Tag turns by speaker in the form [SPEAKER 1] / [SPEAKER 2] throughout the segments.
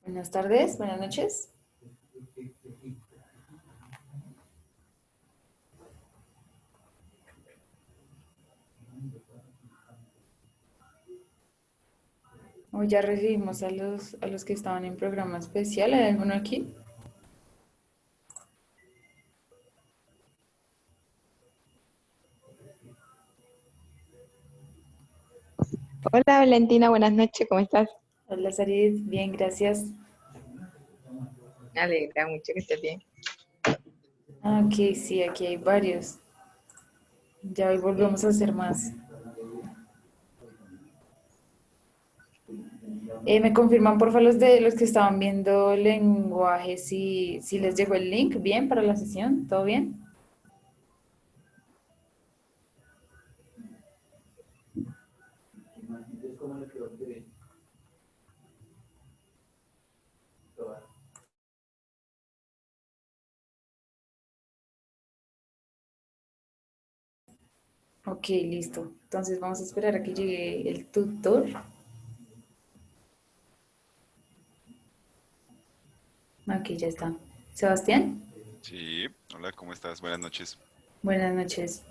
[SPEAKER 1] Buenas tardes, buenas noches. Hoy ya recibimos a los que estaban en programa especial. ¿Hay alguno aquí?
[SPEAKER 2] Hola Valentina, buenas noches, ¿cómo estás?
[SPEAKER 1] Hola, Sarid. Bien, gracias.
[SPEAKER 2] Me alegra mucho que estés bien.
[SPEAKER 1] Ah, ok, sí, aquí hay varios. Ya hoy volvemos a hacer más. ¿Me confirman, por favor, los que estaban viendo lenguaje, si les llegó el link bien para la sesión? ¿Todo bien? Ok, listo. Entonces vamos a esperar a que llegue el tutor. Ok, ya está. Sebastián,
[SPEAKER 3] Sí, hola, ¿cómo estás? Buenas noches.
[SPEAKER 1] buenas noches.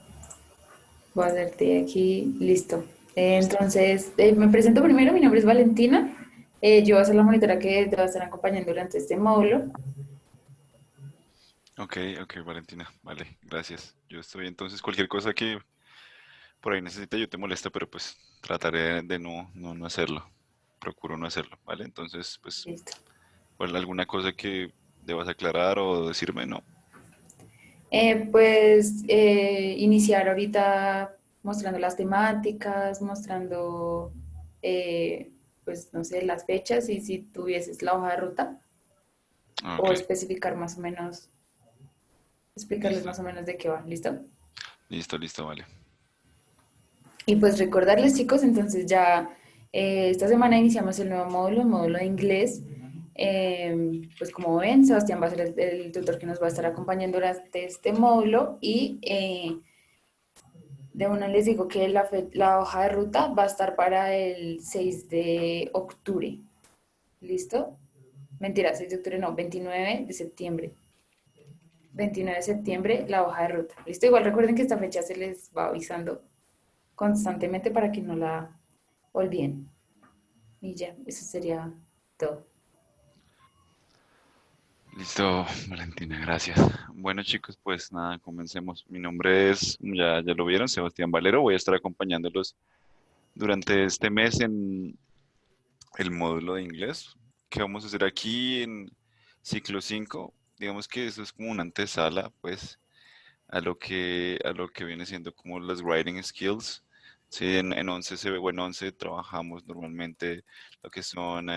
[SPEAKER 1] Voy a hacerte aquí, listo.
[SPEAKER 3] Listo.
[SPEAKER 1] Entonces, me presento primero, mi nombre es Valentina. Yo voy a ser la monitora que te va a estar acompañando durante este módulo.
[SPEAKER 3] Ok, ok, Valentina, vale, gracias. Yo estoy entonces, cualquier cosa que por ahí necesite, yo te molesto, pero pues trataré de no hacerlo. Procuro no hacerlo, ¿vale? Entonces, pues,
[SPEAKER 1] Listo.
[SPEAKER 3] ¿alguna cosa que debas aclarar o decirme? No.
[SPEAKER 1] Iniciar ahorita mostrando las temáticas, mostrando, pues, no sé, las fechas y si tuvieses la hoja de ruta
[SPEAKER 3] Ok,
[SPEAKER 1] o especificar más o menos, explicarles
[SPEAKER 3] listo,
[SPEAKER 1] más o menos de qué va, ¿listo?
[SPEAKER 3] listo, listo, vale.
[SPEAKER 1] Y pues recordarles, chicos, entonces ya esta semana iniciamos el módulo de inglés. Pues como ven, Sebastián va a ser el tutor que nos va a estar acompañando durante este módulo y de una les digo que la hoja de ruta va a estar para el 6 de octubre. ¿Listo? Mentira, 6 de octubre no, 29 de septiembre. 29 de septiembre la hoja de ruta. ¿Listo? Igual recuerden que esta fecha se les va avisando constantemente para que no la olviden. Y ya, eso sería todo.
[SPEAKER 3] Listo, Valentina, gracias. Bueno, chicos, pues nada, comencemos. Mi nombre es, ya lo vieron, Sebastián Valero. Voy a estar acompañándolos durante este mes en el módulo de inglés que vamos a hacer aquí en ciclo 5. Digamos que eso es como una antesala, pues, a lo que viene siendo como las writing skills. Sí, en 11 se ve, bueno, en 11 trabajamos normalmente lo que son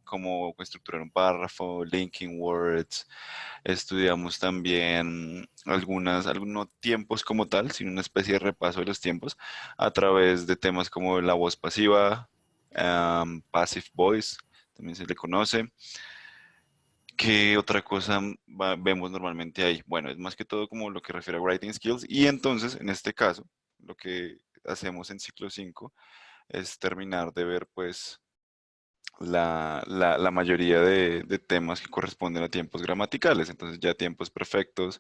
[SPEAKER 3] cómo estructurar un párrafo, linking words, estudiamos también algunos tiempos como tal, sino una especie de repaso de los tiempos a través de temas como la voz pasiva, passive voice, también se le conoce. ¿Qué otra cosa vemos normalmente ahí? Bueno, es más que todo como lo que refiere a writing skills y entonces, en este caso, lo que hacemos en ciclo 5 es terminar de ver pues la mayoría de temas que corresponden a tiempos gramaticales. Entonces ya tiempos perfectos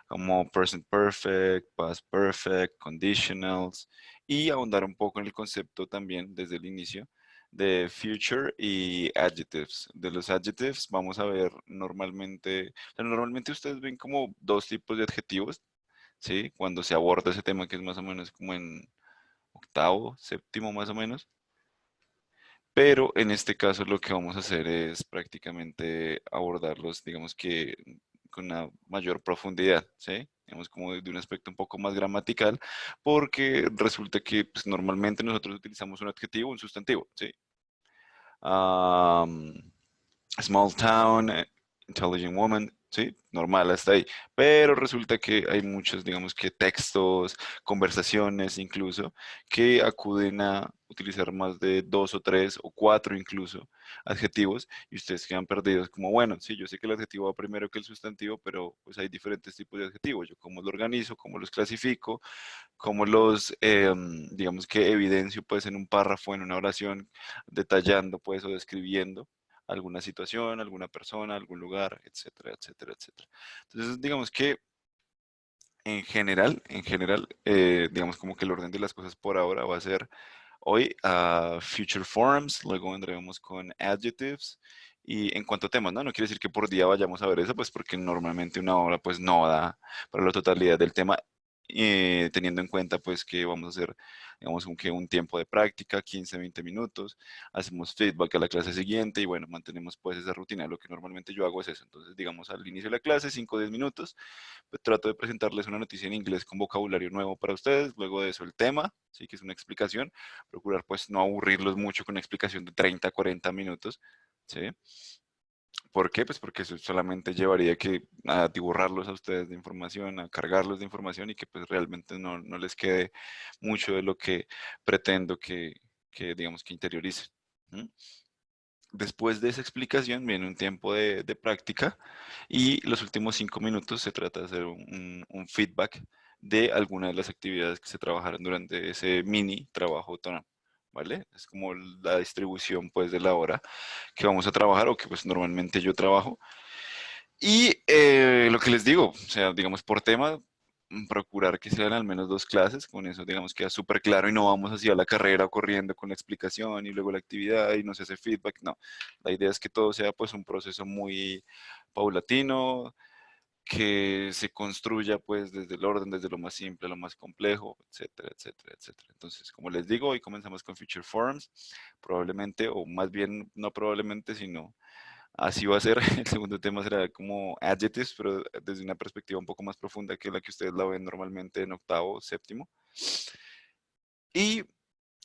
[SPEAKER 3] como present perfect, past perfect, conditionals y ahondar un poco en el concepto también desde el inicio de future y adjectives. De los adjectives vamos a ver normalmente ustedes ven como dos tipos de adjetivos, ¿sí? Cuando se aborda ese tema que es más o menos como en octavo, séptimo más o menos. Pero en este caso lo que vamos a hacer es prácticamente abordarlos, digamos que con una mayor profundidad, ¿sí? Digamos como de un aspecto un poco más gramatical, porque resulta que pues, normalmente nosotros utilizamos un adjetivo, un sustantivo, ¿sí? Am, small town, intelligent woman, sí, normal hasta ahí. Pero resulta que hay muchos, digamos que textos, conversaciones incluso, que acuden a utilizar más de dos o tres o cuatro incluso adjetivos y ustedes quedan perdidos como, bueno, sí, yo sé que el adjetivo va primero que el sustantivo, pero pues hay diferentes tipos de adjetivos. Yo cómo lo organizo, cómo los clasifico, cómo los, digamos que evidencio pues en un párrafo, en una oración, detallando pues o describiendo alguna situación, alguna persona, algún lugar, etcétera, etcétera, etcétera. Entonces, digamos que digamos como que el orden de las cosas por ahora va a ser hoy Future Forms, luego vendremos con Adjectives y en cuanto a temas, ¿no? No quiere decir que por día vayamos a ver eso, pues porque normalmente una hora pues no da para la totalidad del tema, teniendo en cuenta pues que vamos a hacer, digamos, un tiempo de práctica, 15, 20 minutos, hacemos feedback a la clase siguiente y bueno, mantenemos pues esa rutina. Lo que normalmente yo hago es eso. Entonces, digamos, al inicio de la clase, 5 o 10 minutos, pues trato de presentarles una noticia en inglés con vocabulario nuevo para ustedes, luego de eso el tema, sí que es una explicación, procurar pues no aburrirlos mucho con una explicación de 30, 40 minutos, ¿sí? ¿Por qué? Pues porque eso solamente llevaría que a atiborrarlos a ustedes de información, a cargarlos de información y que pues realmente no les quede mucho de lo que pretendo que digamos que interioricen. ¿Mm? Después de esa explicación viene un tiempo de práctica y los últimos 5 minutos se trata de hacer un feedback de alguna de las actividades que se trabajaron durante ese mini trabajo autónomo, ¿vale? Es como la distribución pues de la hora que vamos a trabajar o que pues normalmente yo trabajo. Y lo que les digo, o sea, digamos por tema, procurar que sean al menos 2 clases, con eso digamos queda súper claro y no vamos hacia la carrera corriendo con la explicación y luego la actividad y no se hace feedback, no. La idea es que todo sea pues un proceso muy paulatino, que se construya pues desde el orden, desde lo más simple a lo más complejo, etcétera, etcétera, etcétera. Entonces, como les digo, hoy comenzamos con Future Forms, probablemente, o más bien no probablemente, sino así va a ser. El segundo tema será como adjectives, pero desde una perspectiva un poco más profunda que la que ustedes la ven normalmente en octavo o séptimo. Y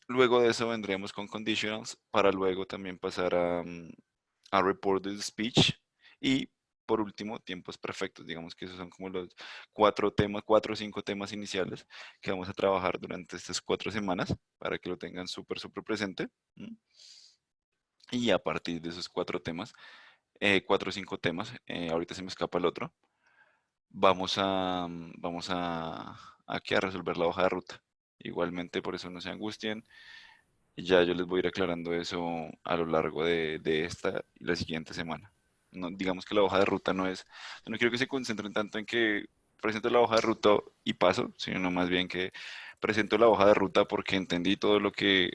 [SPEAKER 3] luego de eso vendremos con conditionals para luego también pasar a reported speech y por último tiempos perfectos. Digamos que esos son como los 4 temas, 4 o 5 temas iniciales que vamos a trabajar durante estas 4 semanas para que lo tengan súper, súper presente. ¿Mm? Y a partir de esos 4 temas, 4 o 5 temas, ahorita se me escapa el otro, vamos a aquí a resolver la hoja de ruta. Igualmente, por eso no se angustien. Ya yo les voy a ir aclarando eso a lo largo de esta y la siguiente semana. No, digamos que la hoja de ruta no es, yo no quiero que se concentren tanto en que presento la hoja de ruta y paso, sino más bien que presento la hoja de ruta porque entendí todo lo que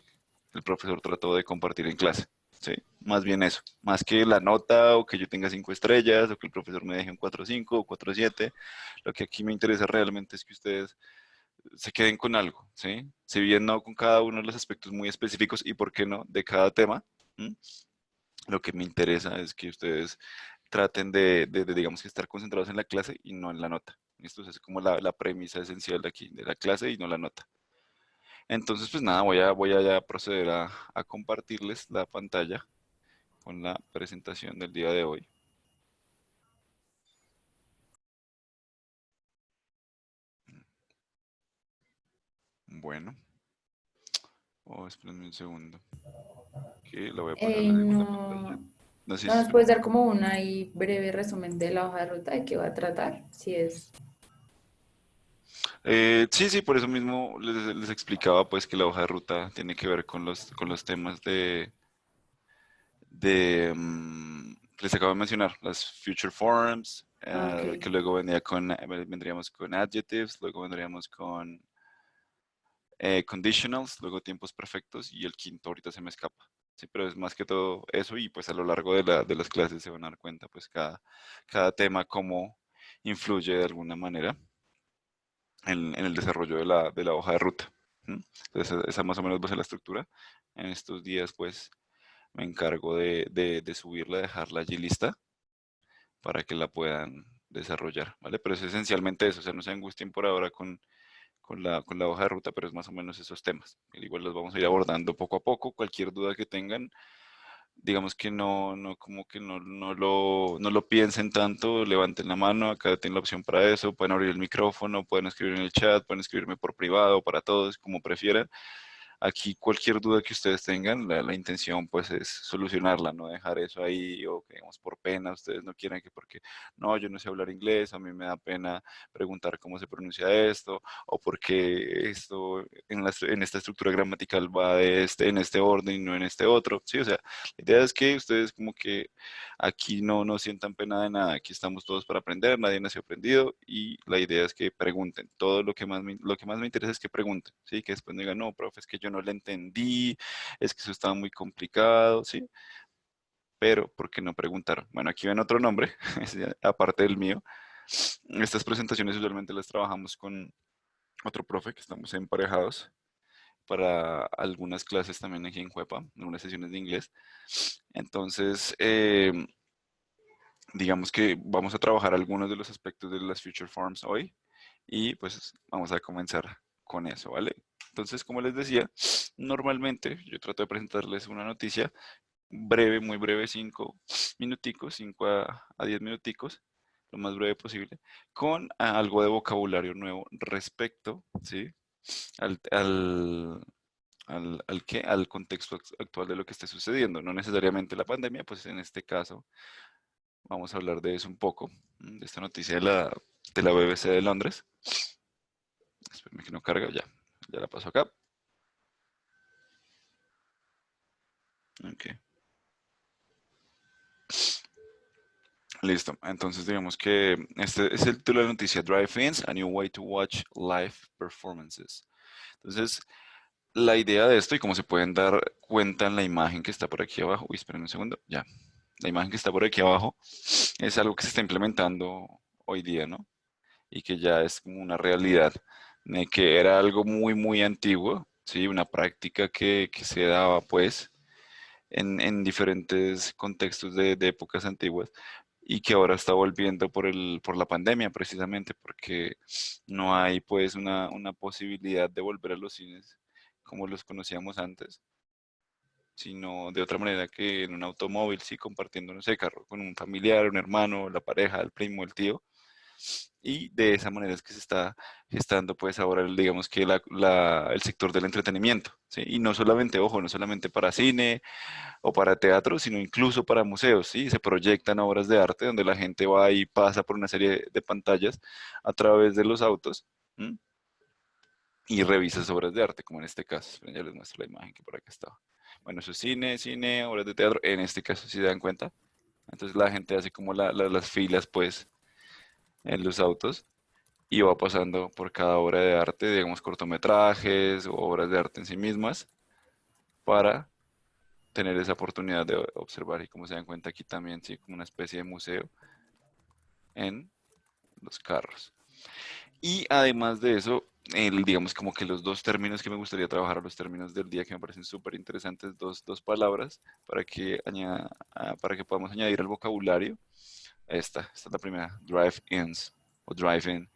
[SPEAKER 3] el profesor trató de compartir en clase. Sí, más bien eso, más que la nota o que yo tenga 5 estrellas o que el profesor me deje un 4,5 o 4,7. Lo que aquí me interesa realmente es que ustedes se queden con algo, ¿sí? Si bien no con cada uno de los aspectos muy específicos y por qué no de cada tema, ¿m? Lo que me interesa es que ustedes traten digamos que estar concentrados en la clase y no en la nota. Esto es como la premisa esencial de aquí, de la clase y no la nota. Entonces, pues nada, voy a ya proceder a compartirles la pantalla con la presentación del día de hoy. Bueno, espérenme un segundo, que la voy a poner en la segunda pantalla.
[SPEAKER 1] No,
[SPEAKER 3] No sé
[SPEAKER 1] ¿no
[SPEAKER 3] si
[SPEAKER 1] nos
[SPEAKER 3] se me
[SPEAKER 1] puedes dar
[SPEAKER 3] escucha.
[SPEAKER 1] como un ahí breve resumen de la hoja de ruta de qué va a tratar? Si es.
[SPEAKER 3] Sí, sí, por eso mismo les explicaba pues que la hoja de ruta tiene que ver con los temas que les acabo de mencionar, las future forms,
[SPEAKER 1] Ah, ok.
[SPEAKER 3] que luego vendríamos con adjectives, luego vendríamos con conditionals, luego tiempos perfectos y el quinto ahorita se me escapa. Sí, pero es más que todo eso y pues a lo largo de las clases se van a dar cuenta pues cada tema cómo influye de alguna manera en el desarrollo de la hoja de ruta. ¿Mm? Entonces, esa más o menos va a ser la estructura. En estos días, pues, me encargo de subirla, dejarla allí lista para que la puedan desarrollar, ¿vale? Pero es esencialmente eso, o sea, no se angustien por ahora con la hoja de ruta, pero es más o menos esos temas. Igual los vamos a ir abordando poco a poco. Cualquier duda que tengan, digamos que como que no lo piensen tanto, levanten la mano, acá tienen la opción para eso, pueden abrir el micrófono, pueden escribir en el chat, pueden escribirme por privado, para todos, como prefieran. aquí cualquier duda que ustedes tengan, la intención pues es solucionarla, no dejar eso ahí o que digamos por pena ustedes no quieren que porque no, yo no sé hablar inglés, a mí me da pena preguntar cómo se pronuncia esto o porque esto en esta estructura gramatical va de en este orden y no en este otro, sí, o sea, la idea es que ustedes como que aquí no sientan pena de nada, aquí estamos todos para aprender, nadie nació aprendido y la idea es que pregunten. Todo lo que más me interesa es que pregunten, ¿sí? Que después no digan, no, profe, es que yo no le entendí, es que eso estaba muy complicado, ¿sí? Pero, ¿por qué no preguntaron? Bueno, aquí ven otro nombre, aparte del mío. Estas presentaciones usualmente las trabajamos con otro profe que estamos emparejados para algunas clases también aquí en Juepa, algunas sesiones de inglés. Entonces, digamos que vamos a trabajar algunos de los aspectos de las Future Forms hoy y pues vamos a comenzar con eso, ¿vale? Entonces, como les decía, normalmente yo trato de presentarles una noticia breve, muy breve, 5 minuticos, 5 a 10 minuticos, lo más breve posible, con algo de vocabulario nuevo respecto, ¿sí? Al, al, al contexto actual de lo que esté sucediendo, no necesariamente la pandemia, pues en este caso vamos a hablar de eso un poco, de esta noticia de la BBC de Londres. Espérame que no carga, ya la paso acá. Ok, listo. Entonces digamos que este es el título de la noticia, Drive-ins, a new way to watch live performances. Entonces, la idea de esto, y como se pueden dar cuenta en la imagen que está por aquí abajo, uy, esperen un segundo, ya. La imagen que está por aquí abajo es algo que se está implementando hoy día, ¿no? Y que ya es como una realidad, de que era algo muy, muy antiguo, ¿sí? Una práctica que se daba, pues, en diferentes contextos de épocas antiguas y que ahora está volviendo por la pandemia, precisamente, porque no hay, pues, una posibilidad de volver a los cines como los conocíamos antes, sino de otra manera que en un automóvil, sí, compartiendo, no sé, carro con un familiar, un hermano, la pareja, el primo, el tío, y de esa manera es que se está gestando pues ahora digamos que el sector del entretenimiento, ¿sí? Y no solamente, ojo, no solamente para cine o para teatro, sino incluso para museos, ¿sí? Se proyectan obras de arte donde la gente va y pasa por una serie de pantallas a través de los autos, ¿m? Y revisa esas obras de arte, como en este caso. Ya les muestro la imagen que por acá estaba. Bueno, eso es cine, obras de teatro, en este caso, si se dan cuenta. Entonces la gente hace como las filas, pues, en los autos y va pasando por cada obra de arte, digamos cortometrajes o obras de arte en sí mismas, para tener esa oportunidad de observar. Y como se dan cuenta aquí también, sí, como una especie de museo en los carros. Y además de eso, digamos como que los dos términos que me gustaría trabajar, los términos del día que me parecen súper interesantes, dos palabras para que podamos añadir al vocabulario. Esta es la primera, drive-ins o drive-in.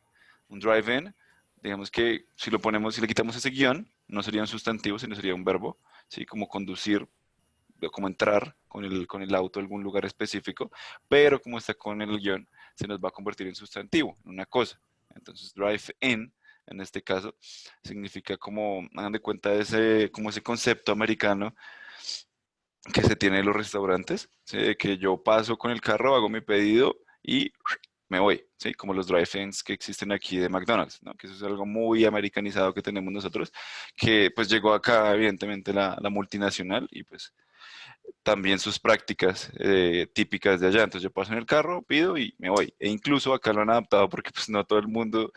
[SPEAKER 3] Un drive-in, digamos que si le quitamos ese guión, no sería un sustantivo, sino sería un verbo, ¿sí? Como conducir, como entrar con el auto a algún lugar específico, pero como está con el guión, se nos va a convertir en sustantivo, en una cosa. Entonces, drive-in, en este caso, significa como, hagan de cuenta como ese concepto americano que se tiene en los restaurantes, ¿sí? De que yo paso con el carro, hago mi pedido y me voy, ¿sí? Como los drive-ins que existen aquí de McDonald's, ¿no? Que eso es algo muy americanizado que tenemos nosotros, que pues llegó acá evidentemente la multinacional y pues también sus prácticas típicas de allá. Entonces yo paso en el carro, pido y me voy. E incluso acá lo han adaptado porque pues no todo el mundo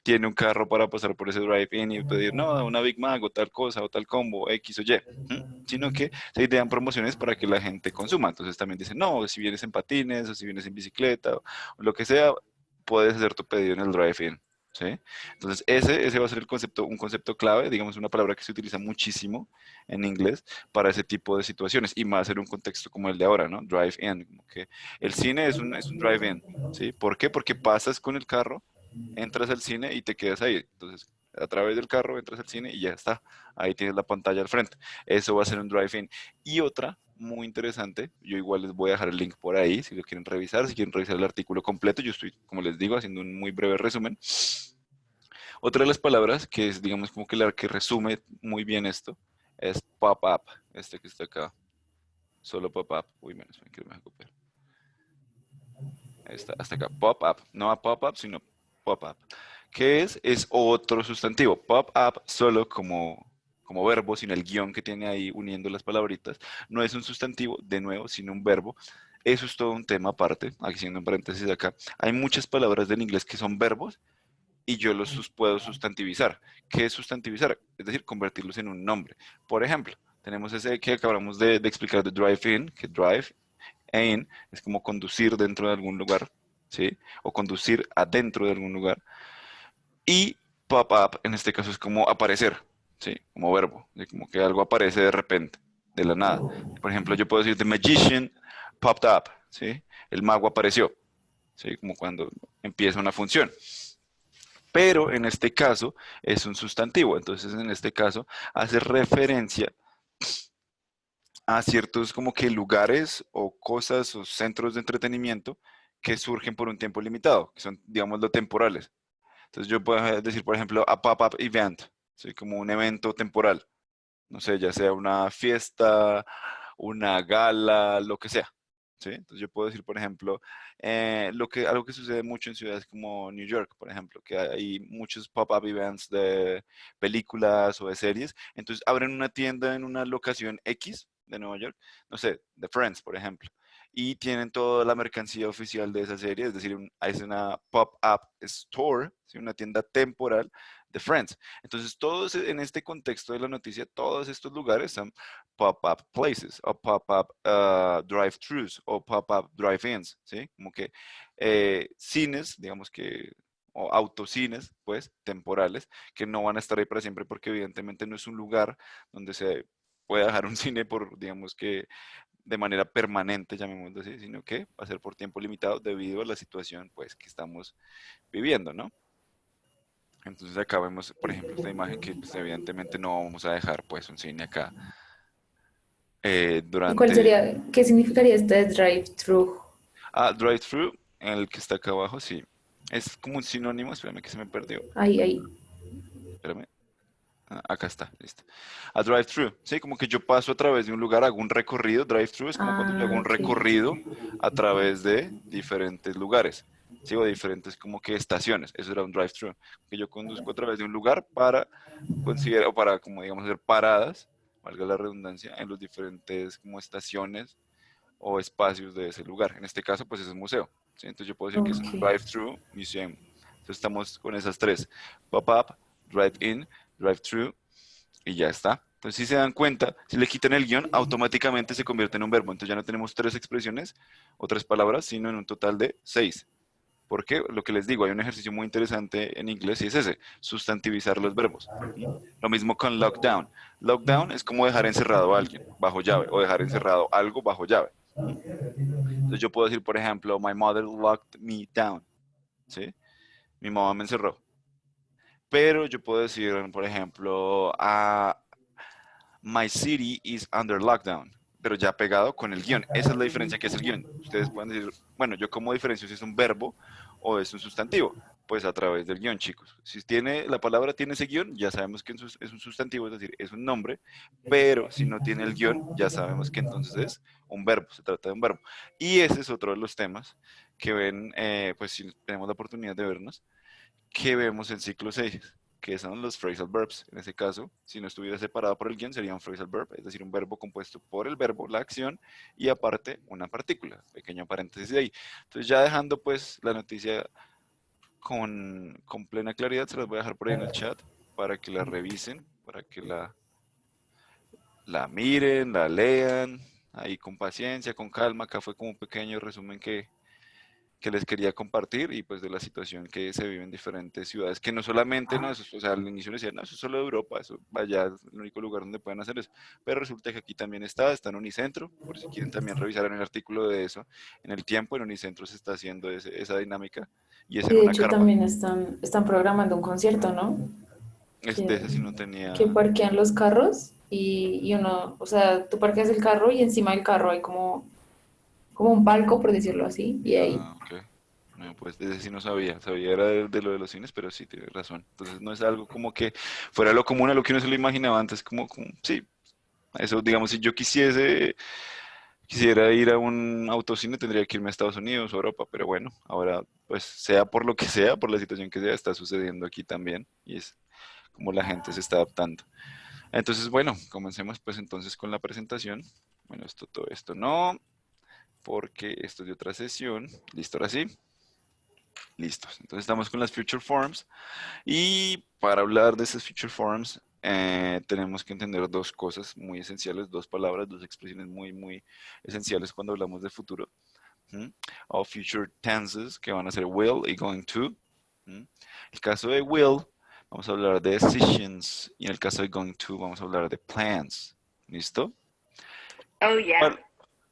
[SPEAKER 3] tiene un carro para pasar por ese drive-in y pedir, no, una Big Mac o tal cosa o tal combo, X o Y, ¿m? Sino que se idean promociones para que la gente consuma. Entonces también dicen, no, si vienes en patines o si vienes en bicicleta o lo que sea, puedes hacer tu pedido en el drive-in. ¿Sí? Entonces, ese va a ser un concepto clave, digamos, una palabra que se utiliza muchísimo en inglés para ese tipo de situaciones y más en un contexto como el de ahora, ¿no? Drive-in, como que el cine es un drive-in, ¿sí? ¿Por qué? Porque pasas con el carro, entras al cine y te quedas ahí. Entonces, a través del carro entras al cine y ya está. Ahí tienes la pantalla al frente. Eso va a ser un drive-in. Y otra muy interesante, yo igual les voy a dejar el link por ahí si lo quieren revisar, si quieren revisar el artículo completo. Yo estoy, como les digo, haciendo un muy breve resumen. Otra de las palabras que es, digamos, como que la que resume muy bien esto es pop-up, este que está acá, solo pop-up. Uy, menos mal que me recupero. Ahí está, hasta acá, pop-up, no a pop-up, sino pop-up. ¿Qué es? Es otro sustantivo. Pop-up solo como verbo, sin el guión que tiene ahí uniendo las palabritas. No es un sustantivo, de nuevo, sino un verbo. Eso es todo un tema aparte, haciendo un paréntesis acá. Hay muchas palabras del inglés que son verbos y yo los puedo sustantivizar. ¿Qué es sustantivizar? Es decir, convertirlos en un nombre. Por ejemplo, tenemos ese que acabamos de explicar de drive-in, que drive-in es como conducir dentro de algún lugar, ¿sí? O conducir adentro de algún lugar. Y pop-up, en este caso, es como aparecer, ¿sí? Como verbo, ¿sí? Como que algo aparece de repente, de la nada. Por ejemplo, yo puedo decir, the magician popped up, ¿sí? El mago apareció, ¿sí? Como cuando empieza una función. Pero en este caso es un sustantivo, entonces en este caso hace referencia a ciertos como que lugares o cosas o centros de entretenimiento que surgen por un tiempo limitado, que son, digamos, lo temporales. Entonces yo puedo decir, por ejemplo, a pop-up event, ¿sí? Como un evento temporal, no sé, ya sea una fiesta, una gala, lo que sea. ¿Sí? Entonces yo puedo decir, por ejemplo, algo que sucede mucho en ciudades como New York, por ejemplo, que hay muchos pop-up events de películas o de series. Entonces abren una tienda en una locación X de Nueva York, no sé, de Friends, por ejemplo, y tienen toda la mercancía oficial de esa serie, es decir, es una pop-up store, ¿sí? Una tienda temporal de Friends. Entonces, todos en este contexto de la noticia, todos estos lugares son pop-up places o pop-up drive-thrus o pop-up drive-ins, ¿sí? Como que cines, digamos que, o autocines, pues, temporales, que no van a estar ahí para siempre porque evidentemente no es un lugar donde se pueda dejar un cine por, digamos que, de manera permanente, llamémoslo así, sino que va a ser por tiempo limitado debido a la situación, pues, que estamos viviendo, ¿no? Entonces acá vemos, por ejemplo, esta imagen que pues, evidentemente no vamos a dejar pues un cine acá
[SPEAKER 1] ¿Y cuál
[SPEAKER 3] durante...
[SPEAKER 1] sería, qué significaría este drive-thru?
[SPEAKER 3] Ah, drive-thru, el que está acá abajo, sí. Es como un sinónimo, espérame que se me perdió.
[SPEAKER 1] Ahí, ahí.
[SPEAKER 3] Espérame. Ah, acá está, listo. A drive-thru, sí, como que yo paso a través de un lugar, hago un recorrido. Drive-thru es como cuando yo hago
[SPEAKER 1] Ah,
[SPEAKER 3] un
[SPEAKER 1] ok.
[SPEAKER 3] recorrido a través de diferentes lugares, sí, o diferentes como que estaciones. Eso era un drive-thru, que yo conduzco a través de un lugar para considero para, como digamos, hacer paradas, valga la redundancia, en los diferentes como estaciones o espacios de ese lugar. En este caso, pues es un museo. ¿Sí? Entonces yo puedo decir que es
[SPEAKER 1] Ok.
[SPEAKER 3] un drive-thru museum. Entonces estamos con esas tres, pop-up, drive-in, drive-thru y ya está. Entonces si se dan cuenta, si le quitan el guión, automáticamente se convierte en un verbo. Entonces ya no tenemos tres expresiones o tres palabras, sino en un total de seis. Porque lo que les digo, hay un ejercicio muy interesante en inglés y es ese, sustantivizar los verbos. ¿Sí? Lo mismo con lockdown. Lockdown es como dejar encerrado a alguien bajo llave o dejar encerrado algo bajo llave. ¿Sí? Entonces yo puedo decir, por ejemplo, my mother locked me down. ¿Sí? Mi mamá me encerró. Pero yo puedo decir, por ejemplo, my city is under lockdown, pero ya pegado con el guión. Esa es la diferencia que es el guión. Ustedes pueden decir, bueno, yo como diferencio si es un verbo o es un sustantivo. Pues a través del guión, chicos. Si tiene, la palabra tiene ese guión, ya sabemos que es un sustantivo, es decir, es un nombre, pero si no tiene el guión, ya sabemos que entonces es un verbo, se trata de un verbo. Y ese es otro de los temas que ven, pues si tenemos la oportunidad de vernos, que vemos en ciclo 6 que son los phrasal verbs. En ese caso, si no estuviera separado por el guión, sería un phrasal verb, es decir, un verbo compuesto por el verbo, la acción, y aparte una partícula, pequeño paréntesis de ahí. Entonces, ya dejando pues la noticia con plena claridad, se las voy a dejar por ahí en el chat para que la revisen, para que la miren, la lean, ahí con paciencia, con calma. Acá fue como un pequeño resumen que les quería compartir y pues de la situación que se vive en diferentes ciudades, que no solamente, no, eso, o sea, al inicio decían, no, eso es solo de Europa, eso vaya, es el único lugar donde pueden hacer eso, pero resulta que aquí también está en Unicentro, por si quieren también revisar en el artículo de eso, en el tiempo en Unicentro se está haciendo esa dinámica y es
[SPEAKER 1] Y
[SPEAKER 3] en
[SPEAKER 1] de
[SPEAKER 3] una
[SPEAKER 1] hecho
[SPEAKER 3] carpa,
[SPEAKER 1] también están programando un concierto, ¿no?
[SPEAKER 3] es de
[SPEAKER 1] Que,
[SPEAKER 3] ese sí no
[SPEAKER 1] que
[SPEAKER 3] tenía,
[SPEAKER 1] parquean los carros y uno, o sea, tú parqueas el carro y encima del carro hay como un palco, por decirlo así, y ahí
[SPEAKER 3] ok, No, pues de ese sí no sabía, sabía era de lo de los cines, pero sí, tienes razón. Entonces no es algo como que fuera lo común a lo que uno se lo imaginaba antes, sí, eso digamos, si yo quisiera ir a un autocine, tendría que irme a Estados Unidos o Europa, pero bueno, ahora pues sea por lo que sea, por la situación que sea, está sucediendo aquí también y es como la gente se está adaptando. Entonces, bueno, comencemos pues entonces con la presentación. Bueno, todo esto no, porque esto es de otra sesión. Listo, ahora sí. Listos. Entonces estamos con las future forms. Y para hablar de esas future forms, tenemos que entender dos cosas muy esenciales, dos palabras, dos expresiones muy esenciales cuando hablamos de futuro. ¿Mm? O future tenses, que van a ser will y going to. ¿Mm? El caso de will, vamos a hablar de decisions. Y en el caso de going to, vamos a hablar de plans. ¿Listo?
[SPEAKER 2] Oh, yeah.
[SPEAKER 3] ¿Cuál,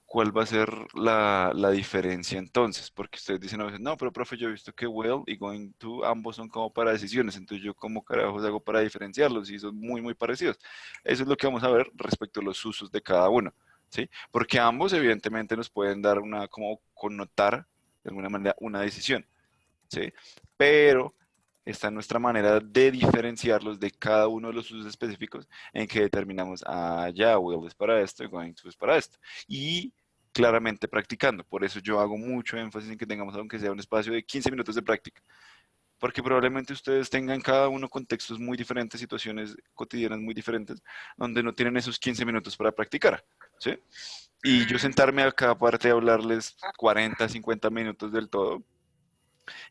[SPEAKER 3] cuál va a ser la diferencia entonces? Porque ustedes dicen a veces, no, pero profe, yo he visto que will y going to ambos son como para decisiones, entonces yo como carajos hago para diferenciarlos y son muy parecidos. Eso es lo que vamos a ver respecto a los usos de cada uno, ¿sí? Porque ambos evidentemente nos pueden dar como connotar de alguna manera una decisión, ¿sí? Pero está nuestra manera de diferenciarlos de cada uno de los usos específicos en que determinamos, ya, will es para esto y going to es para esto. Y claramente practicando. Por eso yo hago mucho énfasis en que tengamos, aunque sea un espacio de 15 minutos de práctica. Porque probablemente ustedes tengan cada uno contextos muy diferentes, situaciones cotidianas muy diferentes, donde no tienen esos 15 minutos para practicar, ¿sí? Y yo sentarme acá aparte de hablarles 40, 50 minutos del todo,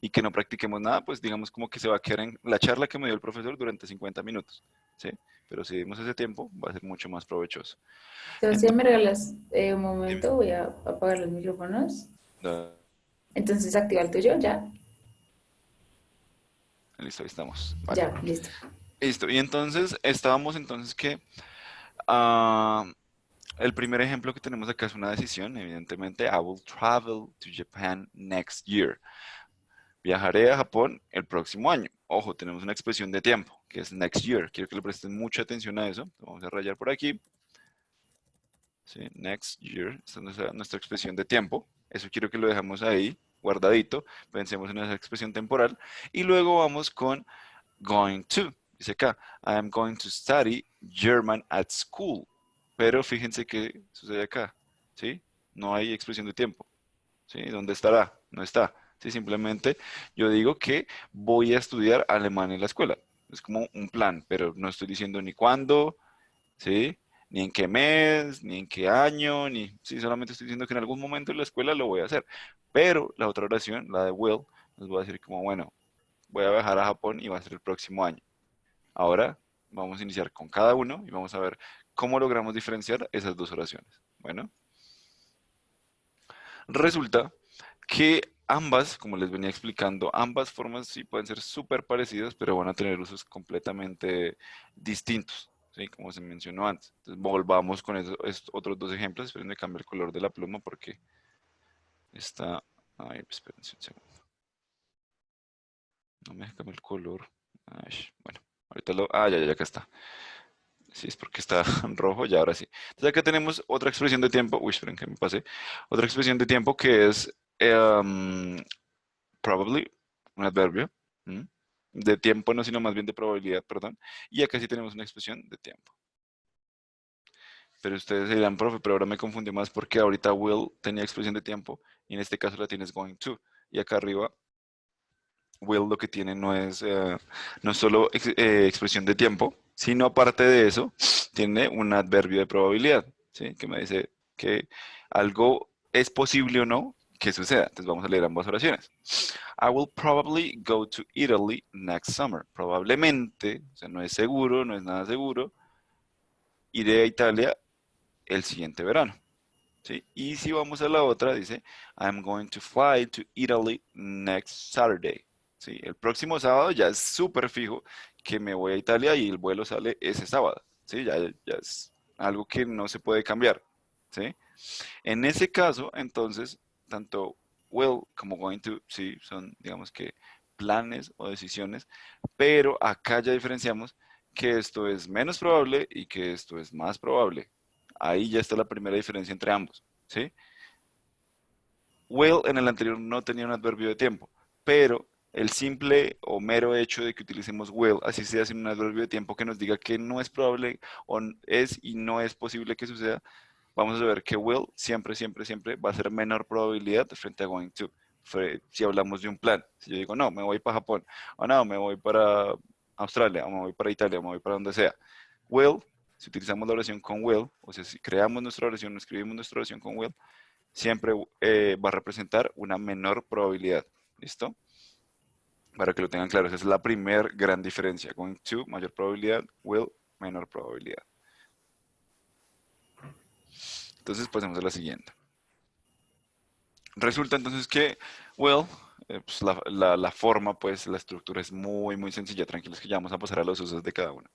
[SPEAKER 3] y que no practiquemos nada, pues digamos como que se va a quedar en la charla que me dio el profesor durante 50 minutos, ¿sí? Pero si dimos ese tiempo, va a ser mucho más provechoso.
[SPEAKER 1] Sebastián, ¿me
[SPEAKER 3] Entonces,
[SPEAKER 1] regalas un
[SPEAKER 3] dime.
[SPEAKER 1] momento? Voy a apagar los micrófonos.
[SPEAKER 3] Da-
[SPEAKER 1] Entonces, activa el tuyo, ya.
[SPEAKER 3] Listo, ahí estamos. Vale.
[SPEAKER 1] Ya, listo.
[SPEAKER 3] Listo. Y entonces, estábamos entonces que ah, el primer ejemplo que tenemos acá es una decisión, evidentemente. I will travel to Japan next year. Viajaré a Japón el próximo año. Ojo, tenemos una expresión de tiempo, que es next year. Quiero que le presten mucha atención a eso. Vamos a rayar por aquí. ¿Sí? Next year, esta es nuestra expresión de tiempo. Eso quiero que lo dejemos ahí, guardadito. Pensemos en esa expresión temporal. Y luego vamos con going to. Dice acá, I am going to study German at school. Pero fíjense qué sucede acá. ¿Sí? No hay expresión de tiempo. ¿Sí? ¿Dónde estará? No está. ¿Sí? Simplemente yo digo que voy a estudiar alemán en la escuela. Es como un plan, pero no estoy diciendo ni cuándo, ¿sí? Ni en qué mes, ni en qué año, sí, solamente estoy diciendo que en algún momento en la escuela lo voy a hacer. Pero la otra oración, la de will, les voy a decir como, bueno, voy a viajar a Japón y va a ser el próximo año. Ahora vamos a iniciar con cada uno y vamos a ver cómo logramos diferenciar esas dos oraciones. Bueno, resulta que ambas, como les venía explicando, ambas formas sí pueden ser súper parecidas, pero van a tener usos completamente distintos, ¿sí? Como se mencionó antes. Entonces, volvamos con estos otros dos ejemplos. Esperen, me cambio el color de la pluma porque está... Ay, espérense un segundo. No me deja cambiar el color. Ay, bueno, ahorita ya, acá está. Sí, es porque está en rojo, ya ahora sí. Entonces acá tenemos otra expresión de tiempo. Uy, esperen que me pasé. Otra expresión de tiempo que es probably, un adverbio, ¿m? De tiempo no, sino más bien de probabilidad, perdón. Y acá sí tenemos una expresión de tiempo. Pero ustedes dirán, profe, pero ahora me confundí más porque ahorita will tenía expresión de tiempo y en este caso la tienes going to. Y acá arriba, will lo que tiene no es solo expresión de tiempo, sino aparte de eso, tiene un adverbio de probabilidad, ¿sí? Que me dice que algo es posible o no que suceda. Entonces vamos a leer ambas oraciones. I will probably go to Italy next summer. Probablemente, o sea, no es seguro, no es nada seguro, iré a Italia el siguiente verano. ¿Sí? Y si vamos a la otra, dice, I'm going to fly to Italy next Saturday. ¿Sí? El próximo sábado ya es súper fijo que me voy a Italia y el vuelo sale ese sábado. ¿Sí? Ya es algo que no se puede cambiar. ¿Sí? En ese caso, entonces, tanto will como going to, sí, son, digamos que, planes o decisiones, pero acá ya diferenciamos que esto es menos probable y que esto es más probable. Ahí ya está la primera diferencia entre ambos, ¿sí? Will en el anterior no tenía un adverbio de tiempo, pero el simple o mero hecho de que utilicemos will, así sea sin un adverbio de tiempo que nos diga que no es probable o es y no es posible que suceda, vamos a ver que will siempre, siempre, siempre va a ser menor probabilidad frente a going to. Si hablamos de un plan, si yo digo, no, me voy para Japón, o no, me voy para Australia, o me voy para Italia, o me voy para donde sea. Will, si utilizamos la oración con will, o sea, si creamos nuestra oración, escribimos nuestra oración con will, siempre va a representar una menor probabilidad. ¿Listo? Para que lo tengan claro, esa es la primera gran diferencia. Going to, mayor probabilidad, will, menor probabilidad. Entonces pasemos a la siguiente. Resulta entonces que, well, pues la forma, pues la estructura es muy, muy sencilla. Tranquilos que ya vamos a pasar a los usos de cada una.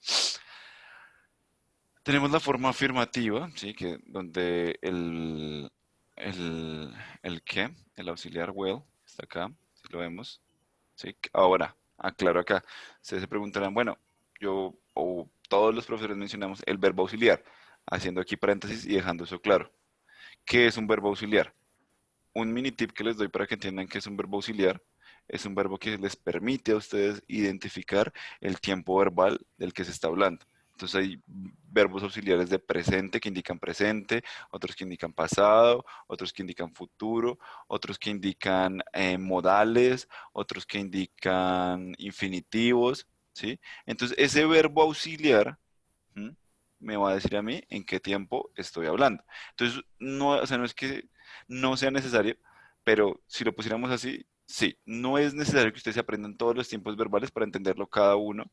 [SPEAKER 3] Tenemos la forma afirmativa, ¿sí? Que donde el qué, el auxiliar will, está acá, si lo vemos. ¿Sí? Ahora, aclaro acá. Ustedes se preguntarán, bueno, yo o todos los profesores mencionamos el verbo auxiliar, haciendo aquí paréntesis y dejando eso claro. ¿Qué es un verbo auxiliar? Un mini tip que les doy para que entiendan qué es un verbo auxiliar es un verbo que les permite a ustedes identificar el tiempo verbal del que se está hablando. Entonces hay verbos auxiliares de presente que indican presente, otros que indican pasado, otros que indican futuro, otros que indican modales, otros que indican infinitivos, ¿sí? Entonces ese verbo auxiliar, ¿m? Me va a decir a mí en qué tiempo estoy hablando. Entonces, no, o sea, no es que no sea necesario, pero si lo pusiéramos así, sí, no es necesario que ustedes se aprendan todos los tiempos verbales para entenderlo cada uno,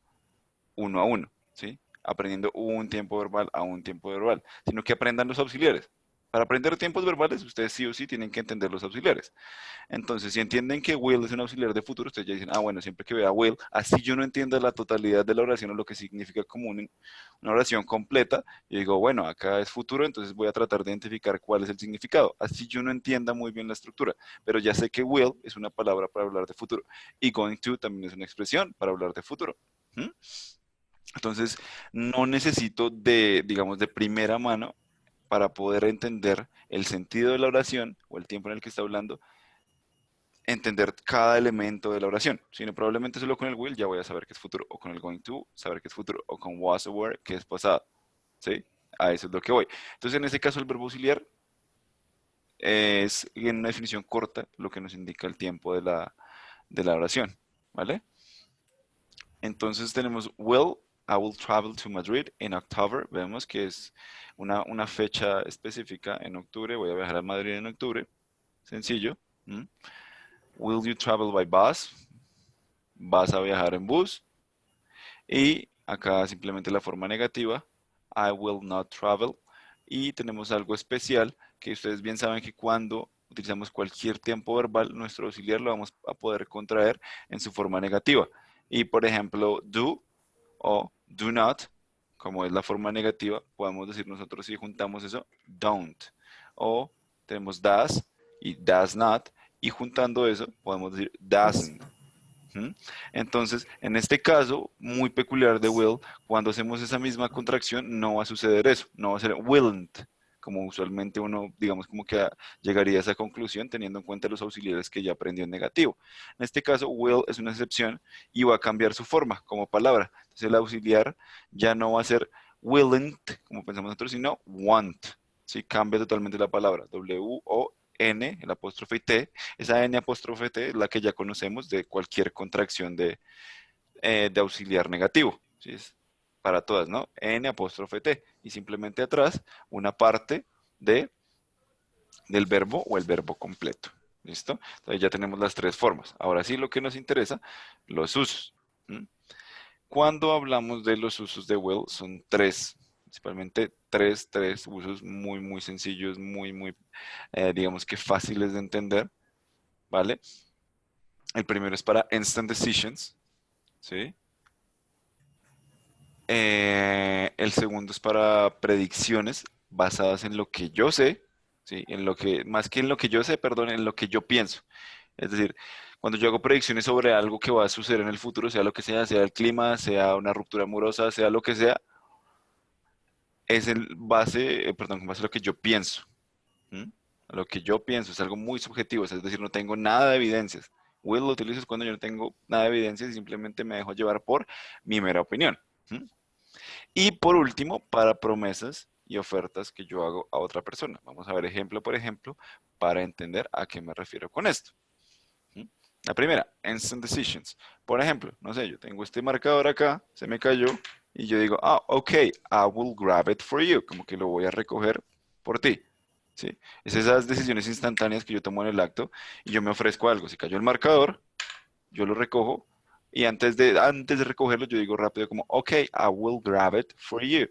[SPEAKER 3] uno a uno, ¿sí? Aprendiendo un tiempo verbal a un tiempo verbal, sino que aprendan los auxiliares. Para aprender tiempos verbales, ustedes sí o sí tienen que entender los auxiliares. Entonces, si entienden que will es un auxiliar de futuro, ustedes ya dicen, ah, bueno, siempre que vea will, así yo no entienda la totalidad de la oración o lo que significa como una oración completa, yo digo, bueno, acá es futuro, entonces voy a tratar de identificar cuál es el significado. Así yo no entienda muy bien la estructura, pero ya sé que will es una palabra para hablar de futuro y going to también es una expresión para hablar de futuro. ¿Mm? Entonces, no necesito de, digamos, de primera mano para poder entender el sentido de la oración o el tiempo en el que está hablando, entender cada elemento de la oración, sino probablemente solo con el will ya voy a saber que es futuro, o con el going to, saber que es futuro, o con was o were, que es pasado, ¿sí? A eso es lo que voy. Entonces, en este caso, el verbo auxiliar es, en una definición corta, lo que nos indica el tiempo de la oración, ¿vale? Entonces tenemos will, I will travel to Madrid in October, vemos que es una fecha específica en octubre, voy a viajar a Madrid en octubre, sencillo. ¿Mm? Will you travel by bus? Vas a viajar en bus. Y acá simplemente la forma negativa, I will not travel. Y tenemos algo especial que ustedes bien saben que cuando utilizamos cualquier tiempo verbal, nuestro auxiliar lo vamos a poder contraer en su forma negativa. Y por ejemplo, do o do not, como es la forma negativa, podemos decir nosotros si juntamos eso, don't. O tenemos does y does not. Y juntando eso, podemos decir doesn't. ¿Mm? Entonces, en este caso, muy peculiar de will, cuando hacemos esa misma contracción, no va a suceder eso, no va a ser willn't, como usualmente uno, digamos, como que llegaría a esa conclusión teniendo en cuenta los auxiliares que ya aprendió en negativo. En este caso, will es una excepción y va a cambiar su forma como palabra. Entonces, el auxiliar ya no va a ser willn't, como pensamos nosotros, sino want. ¿Sí? Cambia totalmente la palabra, W-O-N, el apóstrofe T, esa N apóstrofe T es la que ya conocemos de cualquier contracción de auxiliar negativo. ¿Sí? Es para todas, ¿no? N apóstrofe T. Y simplemente atrás una parte del verbo o el verbo completo. ¿Listo? Entonces ya tenemos las tres formas. Ahora sí lo que nos interesa, los usos. ¿Mm? Cuando hablamos de los usos de will, son tres, principalmente tres usos muy, muy sencillos, muy, muy, digamos que fáciles de entender, ¿vale? El primero es para instant decisions, ¿sí? El segundo es para predicciones basadas en lo que yo sé, ¿sí? En lo que, más que en lo que yo sé, perdón, en lo que yo pienso. Es decir, cuando yo hago predicciones sobre algo que va a suceder en el futuro, sea lo que sea el clima, sea una ruptura amorosa, sea lo que sea, es en base, perdón, en base a lo que yo pienso. ¿Mm? lo que yo pienso, es algo muy subjetivo, es decir, no tengo nada de evidencias. Will lo utilizo es cuando yo no tengo nada de evidencias y simplemente me dejo llevar por mi mera opinión. ¿Mm? Y por último, para promesas y ofertas que yo hago a otra persona. Vamos a ver ejemplo por ejemplo para entender a qué me refiero con esto. ¿Mm? La primera, instant decisions. Por ejemplo, no sé, yo tengo este marcador acá, se me cayó y yo digo, ok, I will grab it for you, como que lo voy a recoger por ti. ¿Sí? Es esas decisiones instantáneas que yo tomo en el acto y yo me ofrezco algo. Si cayó el marcador, yo lo recojo y antes de recogerlo yo digo rápido como, ok, I will grab it for you.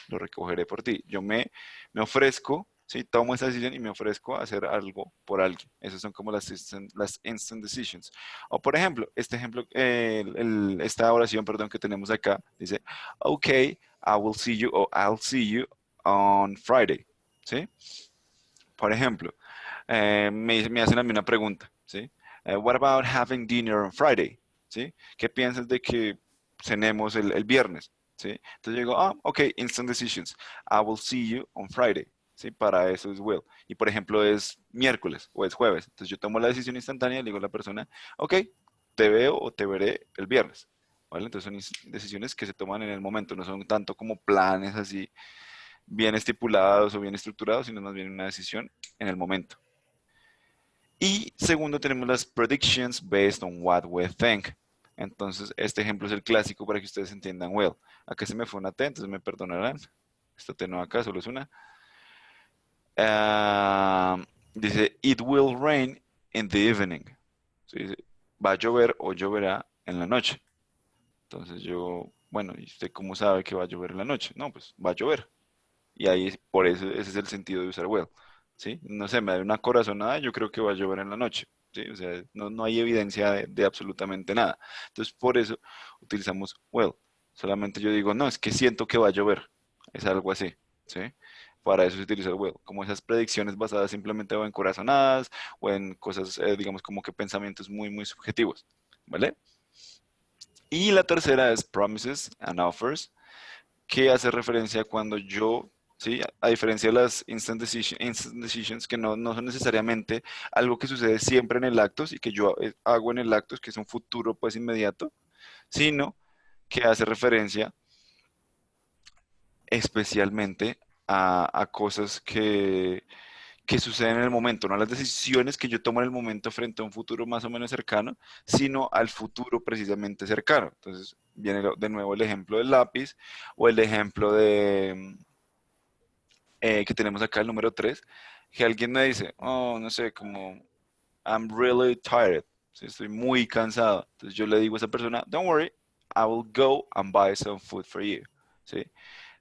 [SPEAKER 3] Lo recogeré por ti. Me ofrezco, ¿sí? Tomo esa decisión y me ofrezco a hacer algo por alguien. Esas son como las instant decisions. O por ejemplo, este ejemplo, esta oración, perdón, que tenemos acá, dice, ok, I will see you o I'll see you on Friday. ¿Sí? Por ejemplo, me hacen a mí una pregunta, ¿sí? What about having dinner on Friday? ¿Sí? ¿Qué piensas de que cenemos el viernes? ¿Sí? Entonces yo digo, ok, instant decisions. I will see you on Friday. ¿Sí? Para eso es will. Y por ejemplo es miércoles o es jueves. Entonces yo tomo la decisión instantánea y le digo a la persona, ok, te veo o te veré el viernes. ¿Vale? Entonces son decisiones que se toman en el momento, no son tanto como planes así bien estipulados o bien estructurados, sino más bien una decisión en el momento. Y segundo, tenemos las predictions based on what we think. Entonces, este ejemplo es el clásico para que ustedes entiendan well. Acá se me fue una T, entonces me perdonarán. Esta T no acá, solo es una. Dice, it will rain in the evening. Sí, dice, va a llover o lloverá en la noche. Entonces yo, bueno, ¿y usted cómo sabe que va a llover en la noche? No, pues va a llover. Y ahí, por eso, ese es el sentido de usar will. ¿Sí? No sé, me da una corazonada, yo creo que va a llover en la noche. ¿Sí? O sea, no hay evidencia de absolutamente nada. Entonces, por eso utilizamos will. Solamente yo digo, no, es que siento que va a llover. Es algo así. ¿Sí? Para eso se utiliza el will. Como esas predicciones basadas simplemente o en corazonadas o en cosas, digamos, como que pensamientos muy, muy subjetivos. ¿Vale? Y la tercera es promises and offers, que hace referencia a cuando yo, ¿sí? A diferencia de las instant decisions, que no son necesariamente algo que sucede siempre en el acto y que yo hago en el acto, que es un futuro pues inmediato, sino que hace referencia especialmente a cosas que suceden en el momento, no a las decisiones que yo tomo en el momento frente a un futuro más o menos cercano, sino al futuro precisamente cercano. Entonces viene de nuevo el ejemplo del lápiz o el ejemplo que tenemos acá, el número 3, que alguien me dice, oh, no sé, como, I'm really tired, ¿sí? Estoy muy cansado. Entonces yo le digo a esa persona, don't worry, I will go and buy some food for you, ¿sí?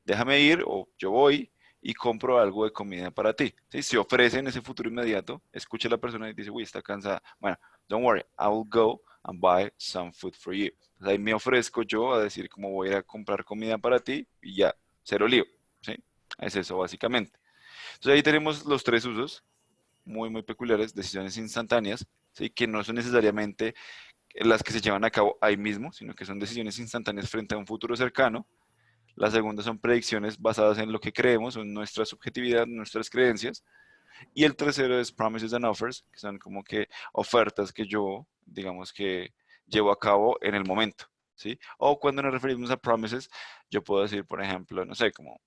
[SPEAKER 3] Déjame ir o yo voy y compro algo de comida para ti. ¿Sí? Si ofrece en ese futuro inmediato, escucha a la persona y dice, uy, está cansada. Bueno, don't worry, I will go and buy some food for you. Entonces ahí me ofrezco yo a decir cómo voy a ir a comprar comida para ti y ya, cero lío. ¿Sí? Es eso básicamente. Entonces ahí tenemos los tres usos muy, muy peculiares, decisiones instantáneas, ¿sí? Que no son necesariamente las que se llevan a cabo ahí mismo, sino que son decisiones instantáneas frente a un futuro cercano. La segunda son predicciones basadas en lo que creemos, en nuestra subjetividad, nuestras creencias. Y el tercero es promises and offers, que son como que ofertas que yo, digamos que llevo a cabo en el momento, ¿sí? O cuando nos referimos a promises, yo puedo decir, por ejemplo, no sé, como,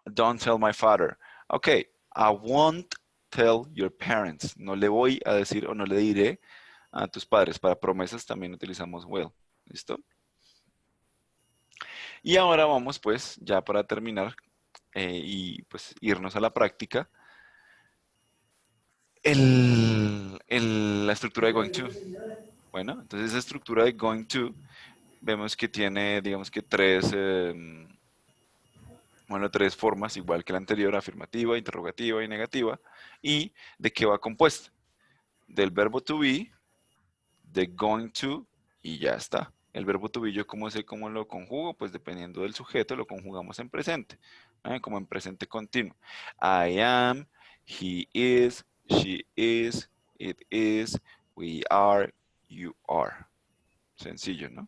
[SPEAKER 3] don't tell my father. Ok, I won't tell your parents. No le voy a decir o no le diré a tus padres. Para promesas también utilizamos will. ¿Listo? Y ahora vamos pues, ya para terminar y pues irnos a la práctica, la estructura de going to. Bueno, entonces esa estructura de going to, vemos que tiene, digamos que tres formas, igual que la anterior, afirmativa, interrogativa y negativa. ¿Y de qué va compuesta? Del verbo to be, de going to y ya está. El verbo to be, yo cómo sé cómo lo conjugo, pues dependiendo del sujeto lo conjugamos en presente, como en presente continuo. I am, he is, she is, it is, we are, you are. Sencillo, ¿no?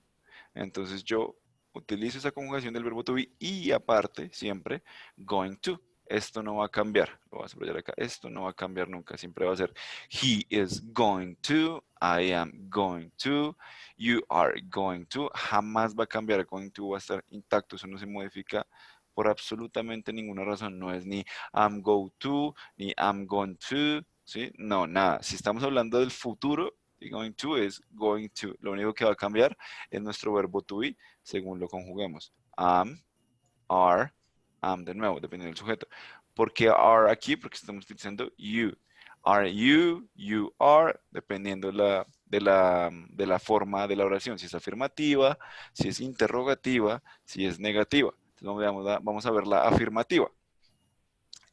[SPEAKER 3] Entonces yo utilizo esa conjugación del verbo to be y aparte siempre going to. esto no va a cambiar. Lo voy a subrayar acá. Esto no va a cambiar nunca. Siempre va a ser he is going to, I am going to, you are going to. Jamás va a cambiar. Going to va a estar intacto. Eso no se modifica por absolutamente ninguna razón. No es ni I'm go to, ni I'm going to, ¿sí? No, nada. Si estamos hablando del futuro, y going to es going to. Lo único que va a cambiar es nuestro verbo to be según lo conjuguemos. Am, are, am de nuevo, dependiendo del sujeto. ¿Por qué are aquí? Porque estamos utilizando you. Are you, you are, dependiendo de la forma de la oración, si es afirmativa, si es interrogativa, si es negativa. Entonces vamos a ver la afirmativa.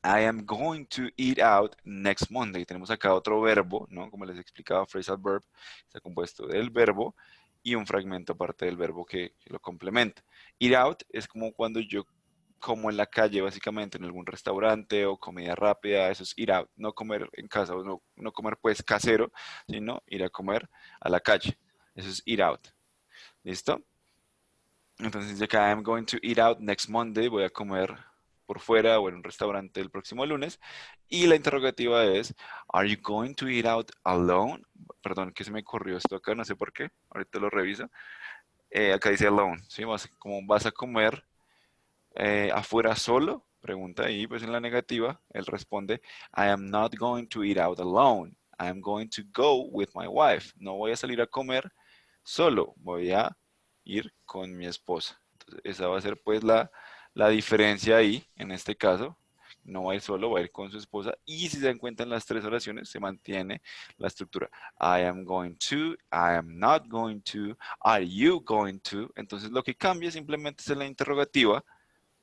[SPEAKER 3] I am going to eat out next Monday. Tenemos acá otro verbo, ¿no? Como les explicaba, phrasal verb, está compuesto del verbo y un fragmento aparte del verbo que lo complementa. Eat out es como cuando yo como en la calle, básicamente, en algún restaurante o comida rápida, eso es eat out, no comer en casa, o no comer pues casero, sino ir a comer a la calle. Eso es eat out. ¿Listo? Entonces, acá I'm going to eat out next Monday, voy a comer por fuera o en un restaurante el próximo lunes. Y la interrogativa es, are you going to eat out alone? Perdón, que se me corrió esto acá, no sé por qué, ahorita lo reviso. Acá dice alone, ¿sí? Como vas a comer afuera solo, pregunta ahí, pues en la negativa, él responde, I am not going to eat out alone. I am going to go with my wife. No voy a salir a comer solo, voy a ir con mi esposa. Entonces, esa va a ser pues la diferencia ahí, en este caso. No va a ir solo, va a ir con su esposa. Y si se dan cuenta en las tres oraciones, se mantiene la estructura. I am going to, I am not going to, are you going to. Entonces lo que cambia simplemente es en la interrogativa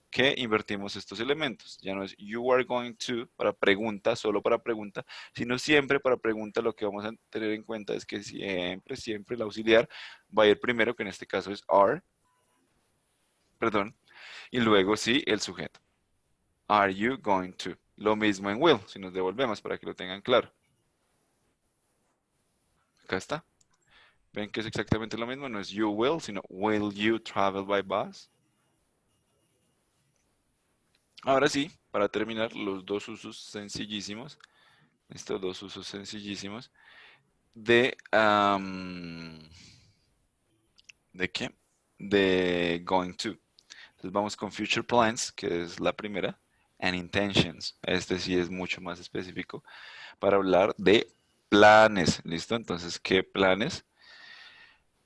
[SPEAKER 3] que invertimos estos elementos. Ya no es you are going to para pregunta, solo para pregunta, sino siempre para pregunta. Lo que vamos a tener en cuenta es que siempre el auxiliar va a ir primero, que en este caso es are, perdón, y luego sí el sujeto. Are you going to? Lo mismo en will, si nos devolvemos para que lo tengan claro. Acá está. Ven que es exactamente lo mismo, no es you will, sino will you travel by bus? Ahora sí, para terminar, los dos usos sencillísimos, estos dos usos sencillísimos ¿de qué? De going to. Entonces vamos con future plans, que es la primera, and intentions. Este sí es mucho más específico para hablar de planes, ¿listo? Entonces, ¿qué planes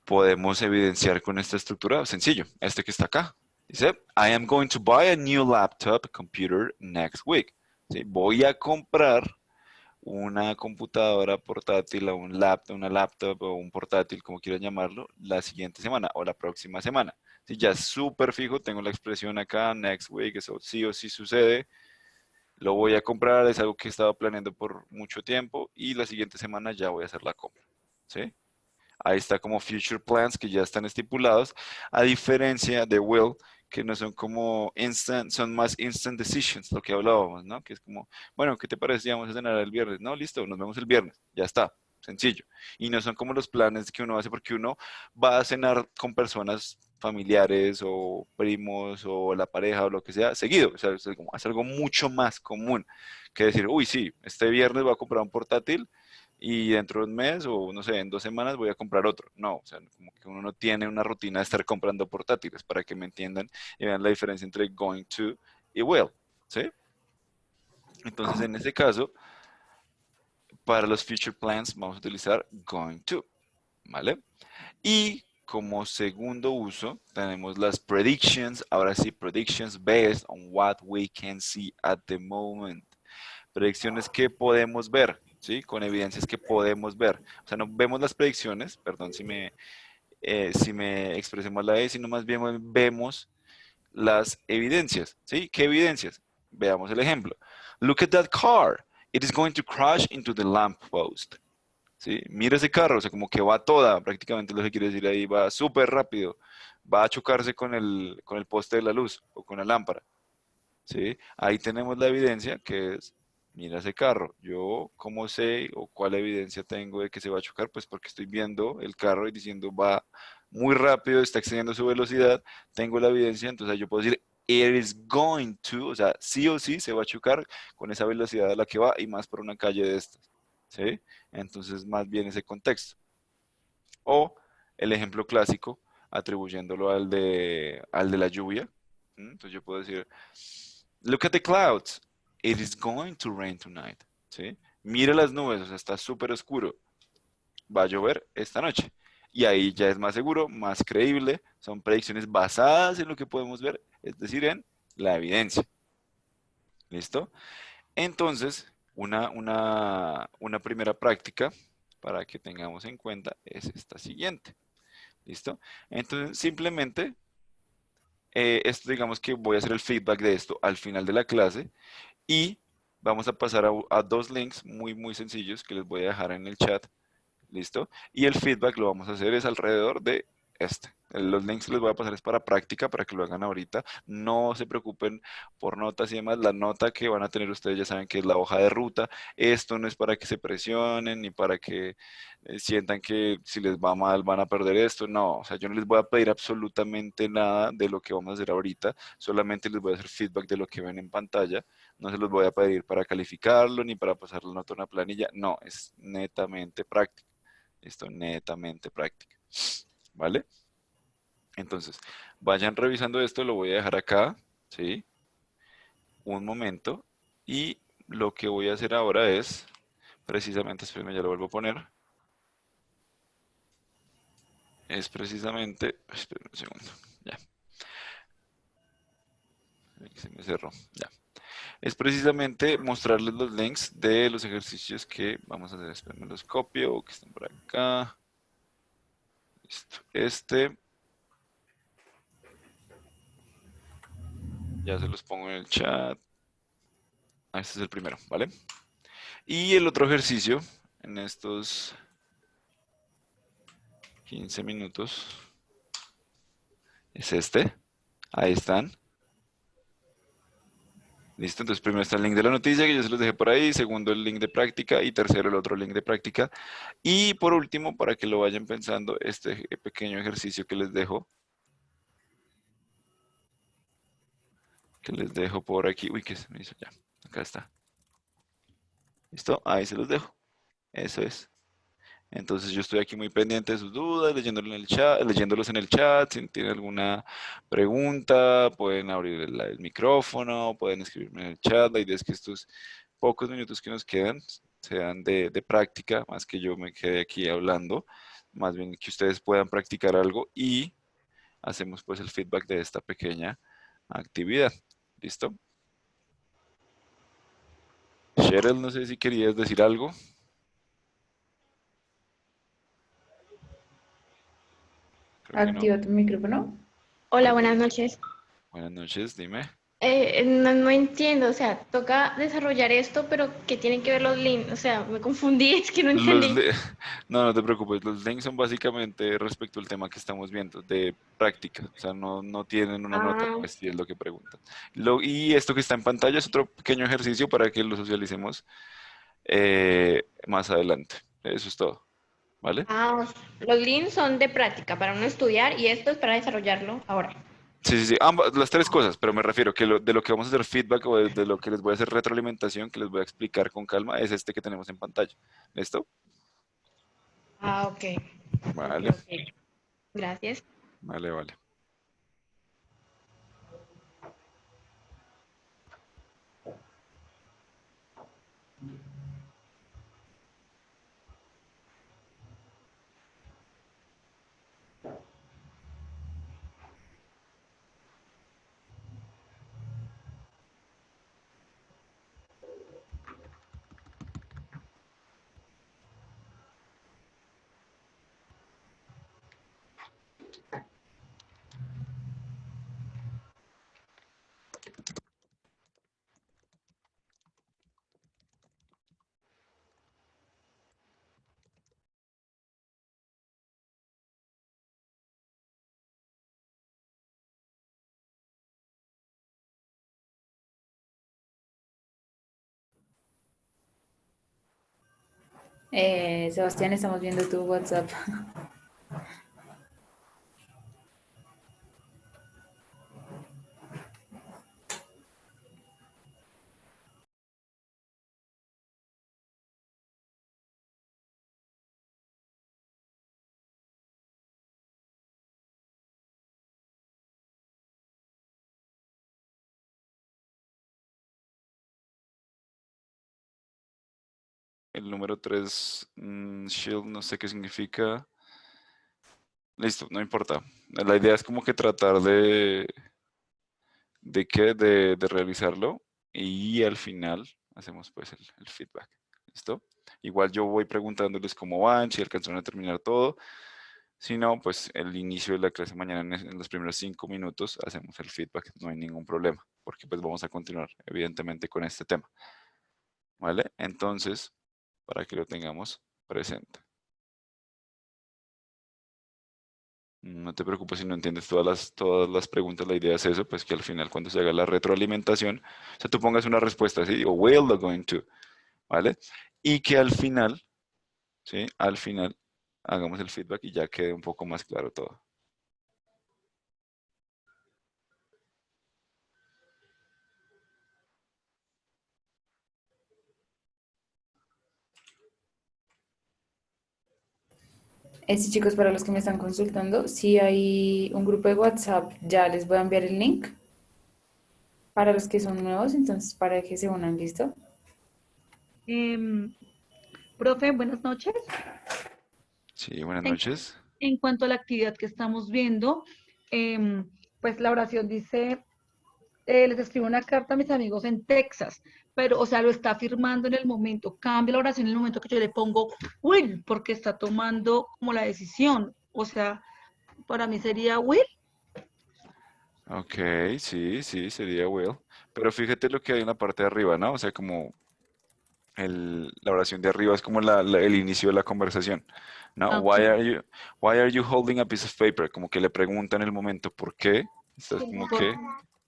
[SPEAKER 3] podemos evidenciar con esta estructura? Sencillo, este que está acá. Dice, I am going to buy a new laptop computer next week. ¿Sí? Voy a comprar una computadora portátil o una laptop o un portátil, como quieran llamarlo, la siguiente semana o la próxima semana. Si ya es súper fijo, tengo la expresión acá, next week, eso sí o sí sucede, lo voy a comprar, es algo que he estado planeando por mucho tiempo y la siguiente semana ya voy a hacer la compra. ¿Sí? Ahí está como future plans que ya están estipulados, a diferencia de will, que no son como instant, son más instant decisions, lo que hablábamos, ¿no? Que es como, bueno, ¿qué te parece si vamos a cenar el viernes? No, listo, nos vemos el viernes, ya está, sencillo. Y no son como los planes que uno hace porque uno va a cenar con personas familiares o primos o la pareja o lo que sea, seguido, o sea, es algo mucho más común que decir, uy, sí, este viernes voy a comprar un portátil y dentro de un mes o no sé, en 2 semanas voy a comprar otro. No, o sea, como que uno no tiene una rutina de estar comprando portátiles para que me entiendan y vean la diferencia entre going to y will, ¿sí? Entonces, en este caso, para los future plans vamos a utilizar going to, ¿vale? Y como segundo uso tenemos las predictions, ahora sí, predictions based on what we can see at the moment. Predicciones que podemos ver, ¿sí? Con evidencias que podemos ver. O sea, no vemos las predicciones, perdón si me expresé mal ahí, sino más bien vemos las evidencias, ¿sí? ¿Qué evidencias? Veamos el ejemplo. Look at that car. It is going to crash into the lamppost. ¿Sí? Mira ese carro, o sea, como que va toda, prácticamente lo que quiere decir ahí, va súper rápido. Va a chocarse con el poste de la luz o con la lámpara. ¿Sí? Ahí tenemos la evidencia que es, mira ese carro, yo cómo sé o cuál evidencia tengo de que se va a chocar, pues porque estoy viendo el carro y diciendo va muy rápido, está excediendo su velocidad, tengo la evidencia, entonces yo puedo decir, It is going to, o sea, sí o sí se va a chocar con esa velocidad a la que va y más por una calle de estas, ¿sí? Entonces, más bien ese contexto. O el ejemplo clásico, atribuyéndolo al de la lluvia. Entonces yo puedo decir, look at the clouds. It is going to rain tonight. ¿Sí? Mira las nubes, o sea, está súper oscuro. Va a llover esta noche. Y ahí ya es más seguro, más creíble. Son predicciones basadas en lo que podemos ver, es decir, en la evidencia. ¿Listo? Entonces, una primera práctica para que tengamos en cuenta es esta siguiente. ¿Listo? Entonces, simplemente, esto digamos que voy a hacer el feedback de esto al final de la clase y vamos a pasar a dos links muy, muy sencillos que les voy a dejar en el chat. ¿Listo? Y el feedback lo vamos a hacer es alrededor de este. Los links les voy a pasar es para práctica, para que lo hagan ahorita. No se preocupen por notas y demás. La nota que van a tener ustedes ya saben que es la hoja de ruta. Esto no es para que se presionen ni para que sientan que si les va mal van a perder esto. No, o sea, yo no les voy a pedir absolutamente nada de lo que vamos a hacer ahorita. Solamente les voy a hacer feedback de lo que ven en pantalla. No se los voy a pedir para calificarlo ni para pasar la nota a una planilla. No, es netamente práctico. Esto netamente práctica. ¿Vale? Entonces, vayan revisando esto, lo voy a dejar acá, ¿sí? Un momento. Y lo que voy a hacer ahora es, precisamente, espérenme, ya lo vuelvo a poner. Es precisamente, espérenme un segundo, ya, se me cerró, ya. Es precisamente mostrarles los links de los ejercicios que vamos a hacer. Espérenme, los copio, que están por acá. Listo. Ya se los pongo en el chat. Este es el primero, ¿vale? Y el otro ejercicio, en estos 15 minutos, es este. Ahí están. Listo, entonces primero está el link de la noticia que yo se los dejé por ahí, segundo el link de práctica y tercero el otro link de práctica. Y por último, para que lo vayan pensando, este pequeño ejercicio que les dejo por aquí. Uy, ¿qué se me hizo ya? Acá está. ¿Listo? Ahí se los dejo. Eso es. Entonces yo estoy aquí muy pendiente de sus dudas, leyéndolos en el chat. Si tienen alguna pregunta, pueden abrir el micrófono, pueden escribirme en el chat. La idea es que estos pocos minutos que nos quedan sean de práctica, más que yo me quede aquí hablando, más bien que ustedes puedan practicar algo y hacemos pues el feedback de esta pequeña actividad. ¿Listo? Cheryl, no sé si querías decir algo. Creo que no.
[SPEAKER 1] Activa tu micrófono.
[SPEAKER 4] Hola, buenas noches.
[SPEAKER 3] Buenas noches, dime.
[SPEAKER 4] No entiendo, o sea, toca desarrollar esto, pero ¿qué tienen que ver los links? O sea, me confundí, es que no
[SPEAKER 3] Los
[SPEAKER 4] entendí.
[SPEAKER 3] li- no, no te preocupes, los links son básicamente respecto al tema que estamos viendo, de práctica, o sea, no tienen una nota,
[SPEAKER 4] Ah,
[SPEAKER 3] pues si es lo que preguntan. Y esto que está en pantalla es otro pequeño ejercicio para que lo socialicemos más adelante. Eso es todo, ¿vale?
[SPEAKER 4] los links son de práctica para uno estudiar y esto es para desarrollarlo ahora.
[SPEAKER 3] Sí, sí, sí, las tres cosas, pero me refiero que de lo que vamos a hacer feedback o de lo que les voy a hacer retroalimentación, que les voy a explicar con calma, es este que tenemos en pantalla. ¿Listo?
[SPEAKER 4] Ok. Ok,
[SPEAKER 3] Vale,
[SPEAKER 4] ok. Gracias.
[SPEAKER 3] vale, vale.
[SPEAKER 1] Sebastián, estamos viendo tu WhatsApp.
[SPEAKER 3] el número 3, shield, no sé qué significa. Listo, no importa. La idea es como que tratar de realizarlo y al final hacemos pues el feedback. ¿Listo? Igual yo voy preguntándoles cómo van, si alcanzaron a terminar todo. Si no, pues el inicio de la clase mañana en los primeros 5 minutos hacemos el feedback, no hay ningún problema, porque pues vamos a continuar evidentemente con este tema. ¿Vale? Entonces, para que lo tengamos presente. No te preocupes si no entiendes todas las preguntas, la idea es eso, pues que al final cuando se haga la retroalimentación, o sea, tú pongas una respuesta así, o will o going to, ¿vale? Y que al final, ¿sí? Al final hagamos el feedback y ya quede un poco más claro todo.
[SPEAKER 1] Sí, chicos, para los que me están consultando, si hay un grupo de WhatsApp, ya les voy a enviar el link para los que son nuevos, entonces para que se unan, ¿listo?
[SPEAKER 5] Em, Profe, buenas noches.
[SPEAKER 3] Sí, buenas
[SPEAKER 5] En,
[SPEAKER 3] noches.
[SPEAKER 5] en cuanto a la actividad que estamos viendo, em, pues la oración dice, les escribo una carta a mis amigos en Texas, pero, o sea, lo está firmando en el momento, cambia la oración en el momento que yo le pongo will, porque está tomando como la decisión. O sea, para mí sería will.
[SPEAKER 3] Ok, sí, sí, sería will. Pero fíjate lo que hay en la parte de arriba, ¿no? O sea, como la oración de arriba es como el inicio de la conversación, ¿no?
[SPEAKER 5] Ah, ok.
[SPEAKER 3] Why are you holding a piece of paper? Como que le pregunta en el momento, ¿por qué? Estás como
[SPEAKER 5] Por-
[SPEAKER 3] que,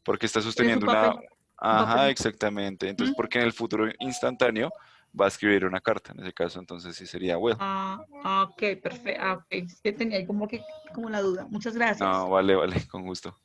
[SPEAKER 3] porque está
[SPEAKER 5] Tienes
[SPEAKER 3] sosteniendo una,
[SPEAKER 5] un
[SPEAKER 3] ajá,
[SPEAKER 5] papel.
[SPEAKER 3] exactamente. Entonces,
[SPEAKER 5] ¿Mm?
[SPEAKER 3] porque en el futuro instantáneo va a escribir una carta, en ese caso, entonces sí sería will.
[SPEAKER 5] Ok, perfecto. Ok, es que tenía ahí como la duda. Muchas gracias.
[SPEAKER 3] No, vale, vale, con gusto.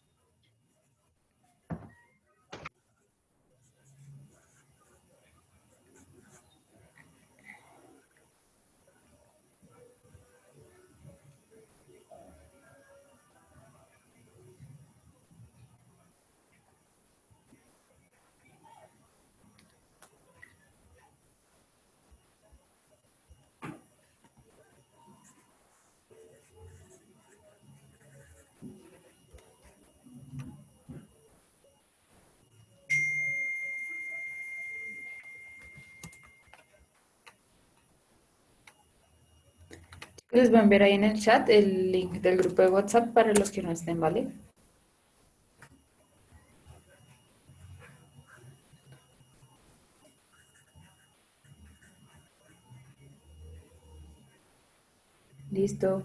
[SPEAKER 1] Les voy a enviar ahí en el chat el link del grupo de WhatsApp para los que no estén, ¿vale? Listo.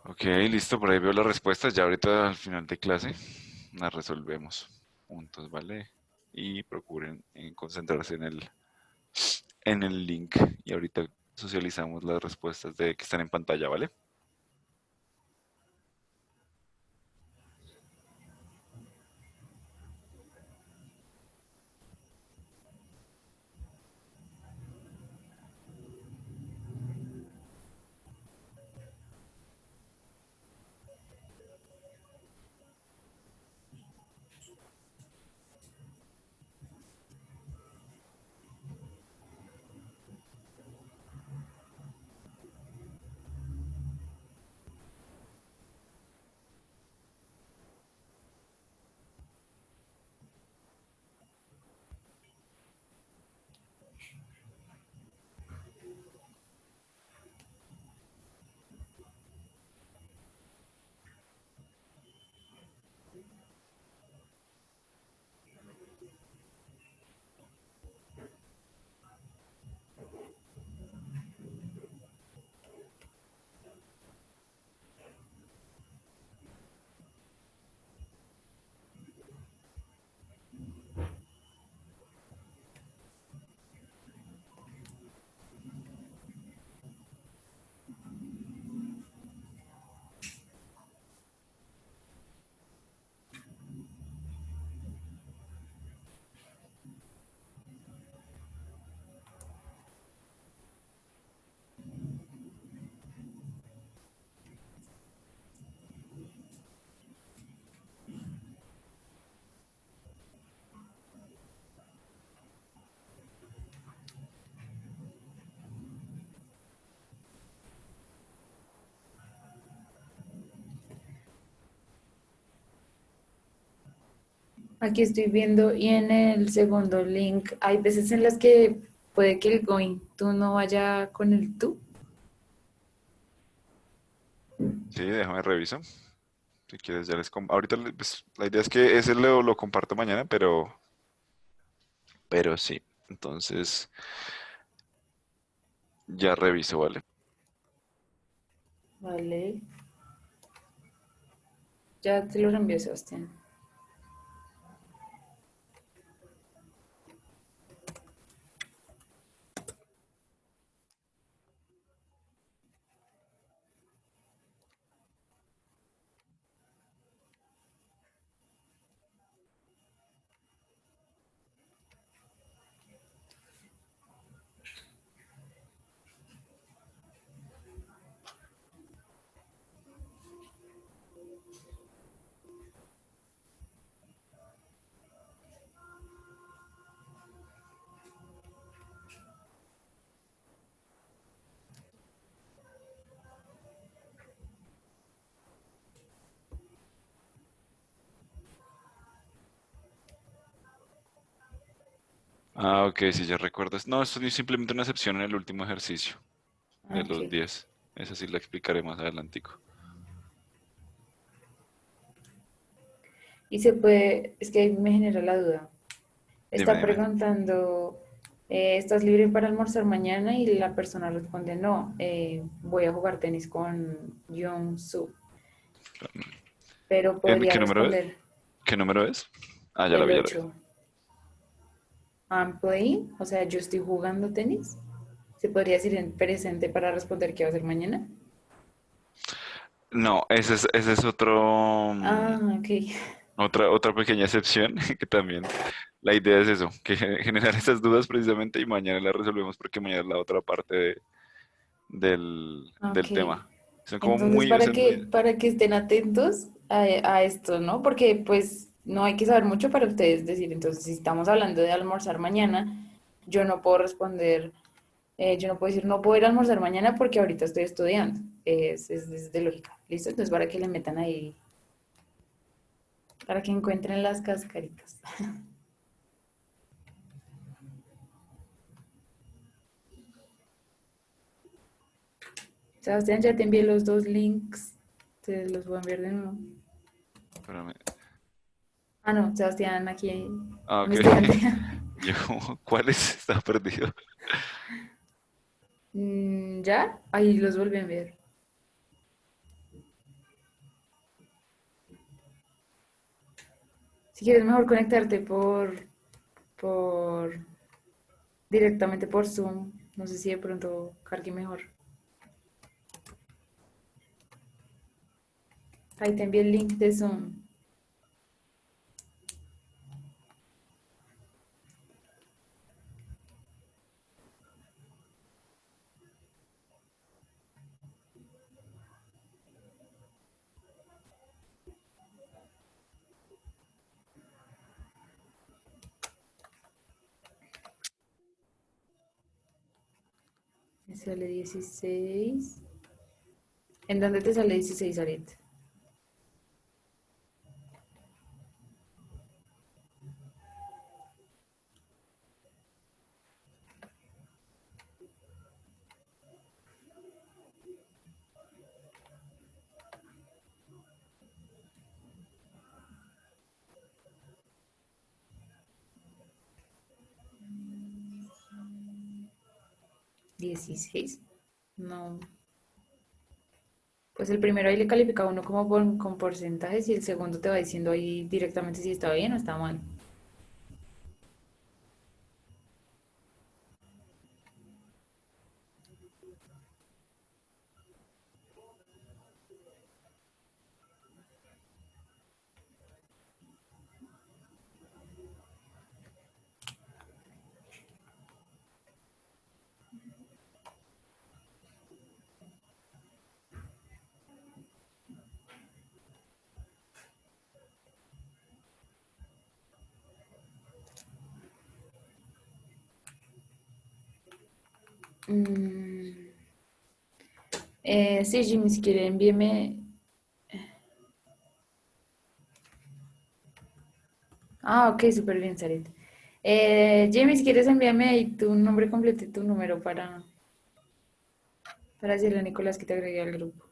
[SPEAKER 3] Ok, listo, por ahí veo las respuestas. Ya ahorita al final de clase las resolvemos juntos, ¿vale? Y procuren concentrarse en el link y ahorita socializamos las respuestas que están en pantalla, ¿vale?
[SPEAKER 1] Aquí estoy viendo y en el segundo link hay veces en las que puede que el going tú no vaya con el tú.
[SPEAKER 3] Sí, déjame reviso. Si quieres, ya ahorita pues, la idea es que ese lo comparto mañana, pero sí. Entonces, ya reviso, ¿vale?
[SPEAKER 1] Vale. Ya te lo reenvío, Sebastián.
[SPEAKER 3] Ah, ok, si ya recuerdas. No, esto es simplemente una excepción en el último ejercicio
[SPEAKER 1] Ah,
[SPEAKER 3] de
[SPEAKER 1] ok.
[SPEAKER 3] los 10. Esa sí la explicaré más adelantico.
[SPEAKER 1] Y se puede, es que ahí me genera la duda.
[SPEAKER 3] Dime,
[SPEAKER 1] Está
[SPEAKER 3] dime.
[SPEAKER 1] preguntando, ¿estás libre para almorzar mañana? Y la persona responde, no, voy a jugar tenis con Young Soo. Pero
[SPEAKER 3] ¿Qué
[SPEAKER 1] podría
[SPEAKER 3] número es?
[SPEAKER 1] responder
[SPEAKER 3] ¿Qué número es? Ah, ya la
[SPEAKER 1] el
[SPEAKER 3] vi, ya la vi.
[SPEAKER 1] 8. I'm playing, o sea, yo estoy jugando tenis. ¿Se podría decir en presente para responder qué va a hacer mañana?
[SPEAKER 3] No, ese es otro,
[SPEAKER 1] Ah, ok.
[SPEAKER 3] otra pequeña excepción que también la idea es eso, que generar esas dudas precisamente y mañana las resolvemos porque mañana es la otra parte del
[SPEAKER 1] Ok.
[SPEAKER 3] tema. Son como
[SPEAKER 1] Entonces,
[SPEAKER 3] muy, o sea, muy,
[SPEAKER 1] para que estén atentos a esto, ¿no? Porque pues no hay que saber mucho para ustedes decir, entonces, si estamos hablando de almorzar mañana, yo no puedo responder, yo no puedo decir, no puedo ir a almorzar mañana porque ahorita estoy estudiando. Es de lógica. ¿Listo? Entonces, para que le metan ahí, para que encuentren las cascaritas. Sebastián, ya te envié los dos links. Te los voy a enviar de nuevo.
[SPEAKER 3] espérame.
[SPEAKER 1] Ah, no, Sebastián, aquí,
[SPEAKER 3] Ah,
[SPEAKER 1] un
[SPEAKER 3] ok.
[SPEAKER 1] estudiante.
[SPEAKER 3] Yo, ¿cuál es? Estaba perdido.
[SPEAKER 1] ¿Ya? Ahí los volví a enviar. Si quieres mejor conectarte por, directamente por Zoom. No sé si de pronto cargue mejor. Ahí te envié el link de Zoom. Me sale 16. ¿En dónde te sale 16 ahorita? ¿16? No. Pues el primero ahí le califica a uno como con porcentajes y el segundo te va diciendo ahí directamente si está bien o está mal. Mm, sí, Jimmy, si quiere envíeme. Ah, ok, súper bien, Saret. James, ¿quieres enviarme ahí tu nombre completo y tu número para decirle a Nicolás que te agregue al grupo?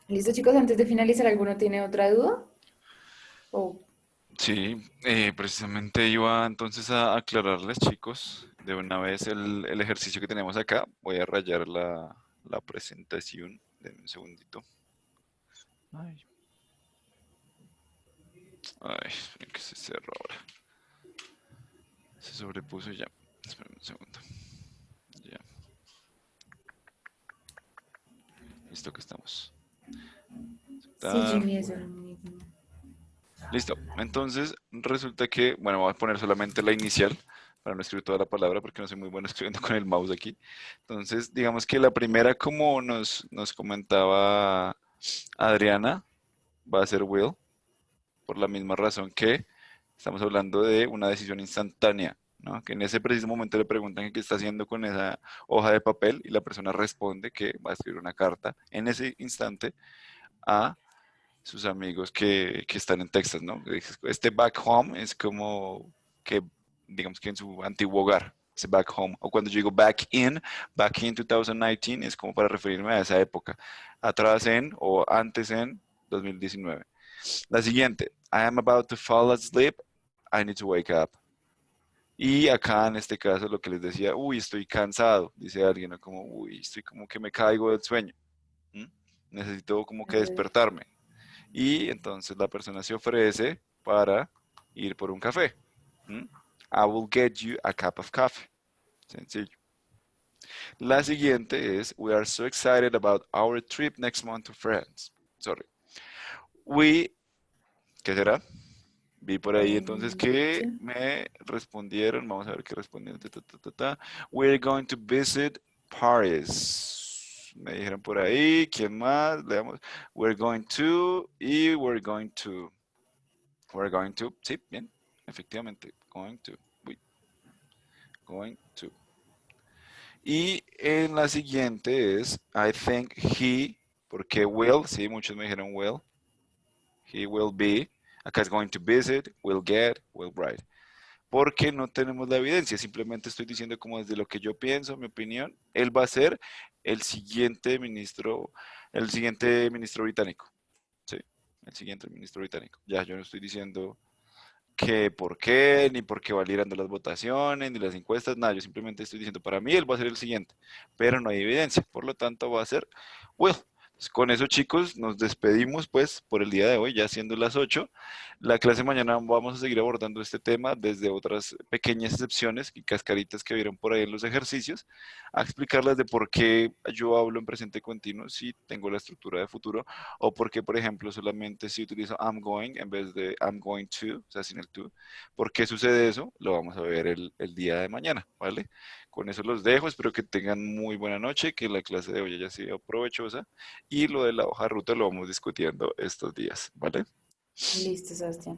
[SPEAKER 1] ¿Listo, chicos? Antes de finalizar, ¿alguno tiene otra duda? O
[SPEAKER 3] Sí, precisamente iba entonces a aclararles, chicos, de una vez el ejercicio que tenemos acá. Voy a rayar la presentación. Denme un segundito. Ay, ay, que se cerró ahora. Se sobrepuso ya. Esperen un segundo. Ya, listo que estamos.
[SPEAKER 1] sí,
[SPEAKER 3] Aceptar.
[SPEAKER 1] Julie, eso es lo mismo.
[SPEAKER 3] Listo. Entonces, resulta que, bueno, voy a poner solamente la inicial para no escribir toda la palabra porque no soy muy bueno escribiendo con el mouse aquí. Entonces, digamos que la primera, como nos comentaba Adriana, va a ser will, por la misma razón que estamos hablando de una decisión instantánea, ¿no? Que en ese preciso momento le preguntan qué está haciendo con esa hoja de papel y la persona responde que va a escribir una carta en ese instante a sus amigos que están en Texas, ¿no? Este back home es como que, digamos que en su antiguo hogar, ese back home. O cuando yo digo back in 2019 es como para referirme a esa época, atrás en o antes en 2019. La siguiente, I am about to fall asleep, I need to wake up. Y acá en este caso lo que les decía, uy, estoy cansado, dice alguien, ¿no? Como, uy, estoy como que me caigo del sueño. ¿Mm? Necesito como que
[SPEAKER 1] Ok.
[SPEAKER 3] despertarme. Y entonces la persona se ofrece para ir por un café. ¿Mm? I will get you a cup of coffee. Sencillo. La siguiente es, we are so excited about our trip next month to France. Sorry. We, ¿qué será? Vi por ahí entonces que
[SPEAKER 1] Sí.
[SPEAKER 3] me respondieron, vamos a ver qué respondieron. We're going to visit Paris. Me dijeron por ahí, ¿quién más? Leamos. We're going to y we're going to. Sí, bien, efectivamente, going to. Uy, going to. Y en la siguiente es, I think he, porque will, sí, muchos me dijeron will. He will be. Acá es going to visit, will get, will write. Porque no tenemos la evidencia, simplemente estoy diciendo como desde lo que yo pienso, mi opinión, él va a ser el el siguiente ministro británico, sí, el siguiente ministro británico. Ya, yo no estoy diciendo que por qué, ni por qué va liderando las votaciones, ni las encuestas, nada, yo simplemente estoy diciendo, para mí él va a ser el siguiente, pero no hay evidencia, por lo tanto va a ser Will. Entonces, con eso, chicos, nos despedimos pues por el día de hoy, ya siendo las 8. La clase mañana vamos a seguir abordando este tema desde otras pequeñas excepciones y cascaritas que vieron por ahí en los ejercicios, a explicarles de por qué yo hablo en presente continuo si tengo la estructura de futuro o por qué, por ejemplo, solamente si utilizo I'm going en vez de I'm going to, o sea, sin el to. ¿Por qué sucede eso? Lo vamos a ver el día de mañana, ¿vale? Con eso los dejo, espero que tengan muy buena noche, que la clase de hoy haya sido provechosa y lo de la hoja de ruta lo vamos discutiendo estos días, ¿vale?
[SPEAKER 1] Listo, Sebastián.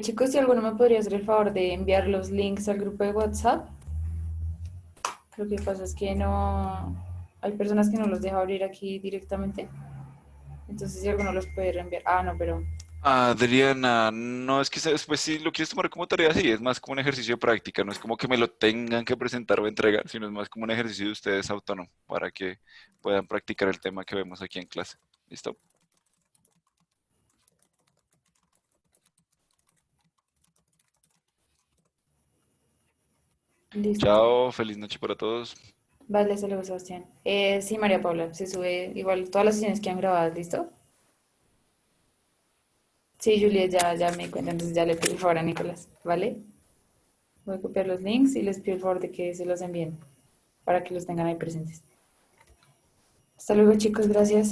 [SPEAKER 1] Chicos, si alguno me podría hacer el favor de enviar los links al grupo de WhatsApp. Lo que pasa es que no, hay personas que no los deja abrir aquí directamente. Entonces, si alguno los puede reenviar. Ah, no, pero
[SPEAKER 3] Adriana, no es que después si lo quieres tomar como tarea, sí, es más como un ejercicio de práctica, no es como que me lo tengan que presentar o entregar, sino es más como un ejercicio de ustedes autónomo para que puedan practicar el tema que vemos aquí en clase. ¿Listo?
[SPEAKER 1] listo.
[SPEAKER 3] Chao, feliz noche para todos.
[SPEAKER 1] Vale, hasta luego, Sebastián. Sí, María Paula, se sube igual todas las sesiones que han grabado, ¿listo? Sí, Julia, ya me di cuenta, entonces ya le pido el favor a Nicolás, ¿vale? Voy a copiar los links y les pido el favor de que se los envíen para que los tengan ahí presentes. Hasta luego, chicos, gracias.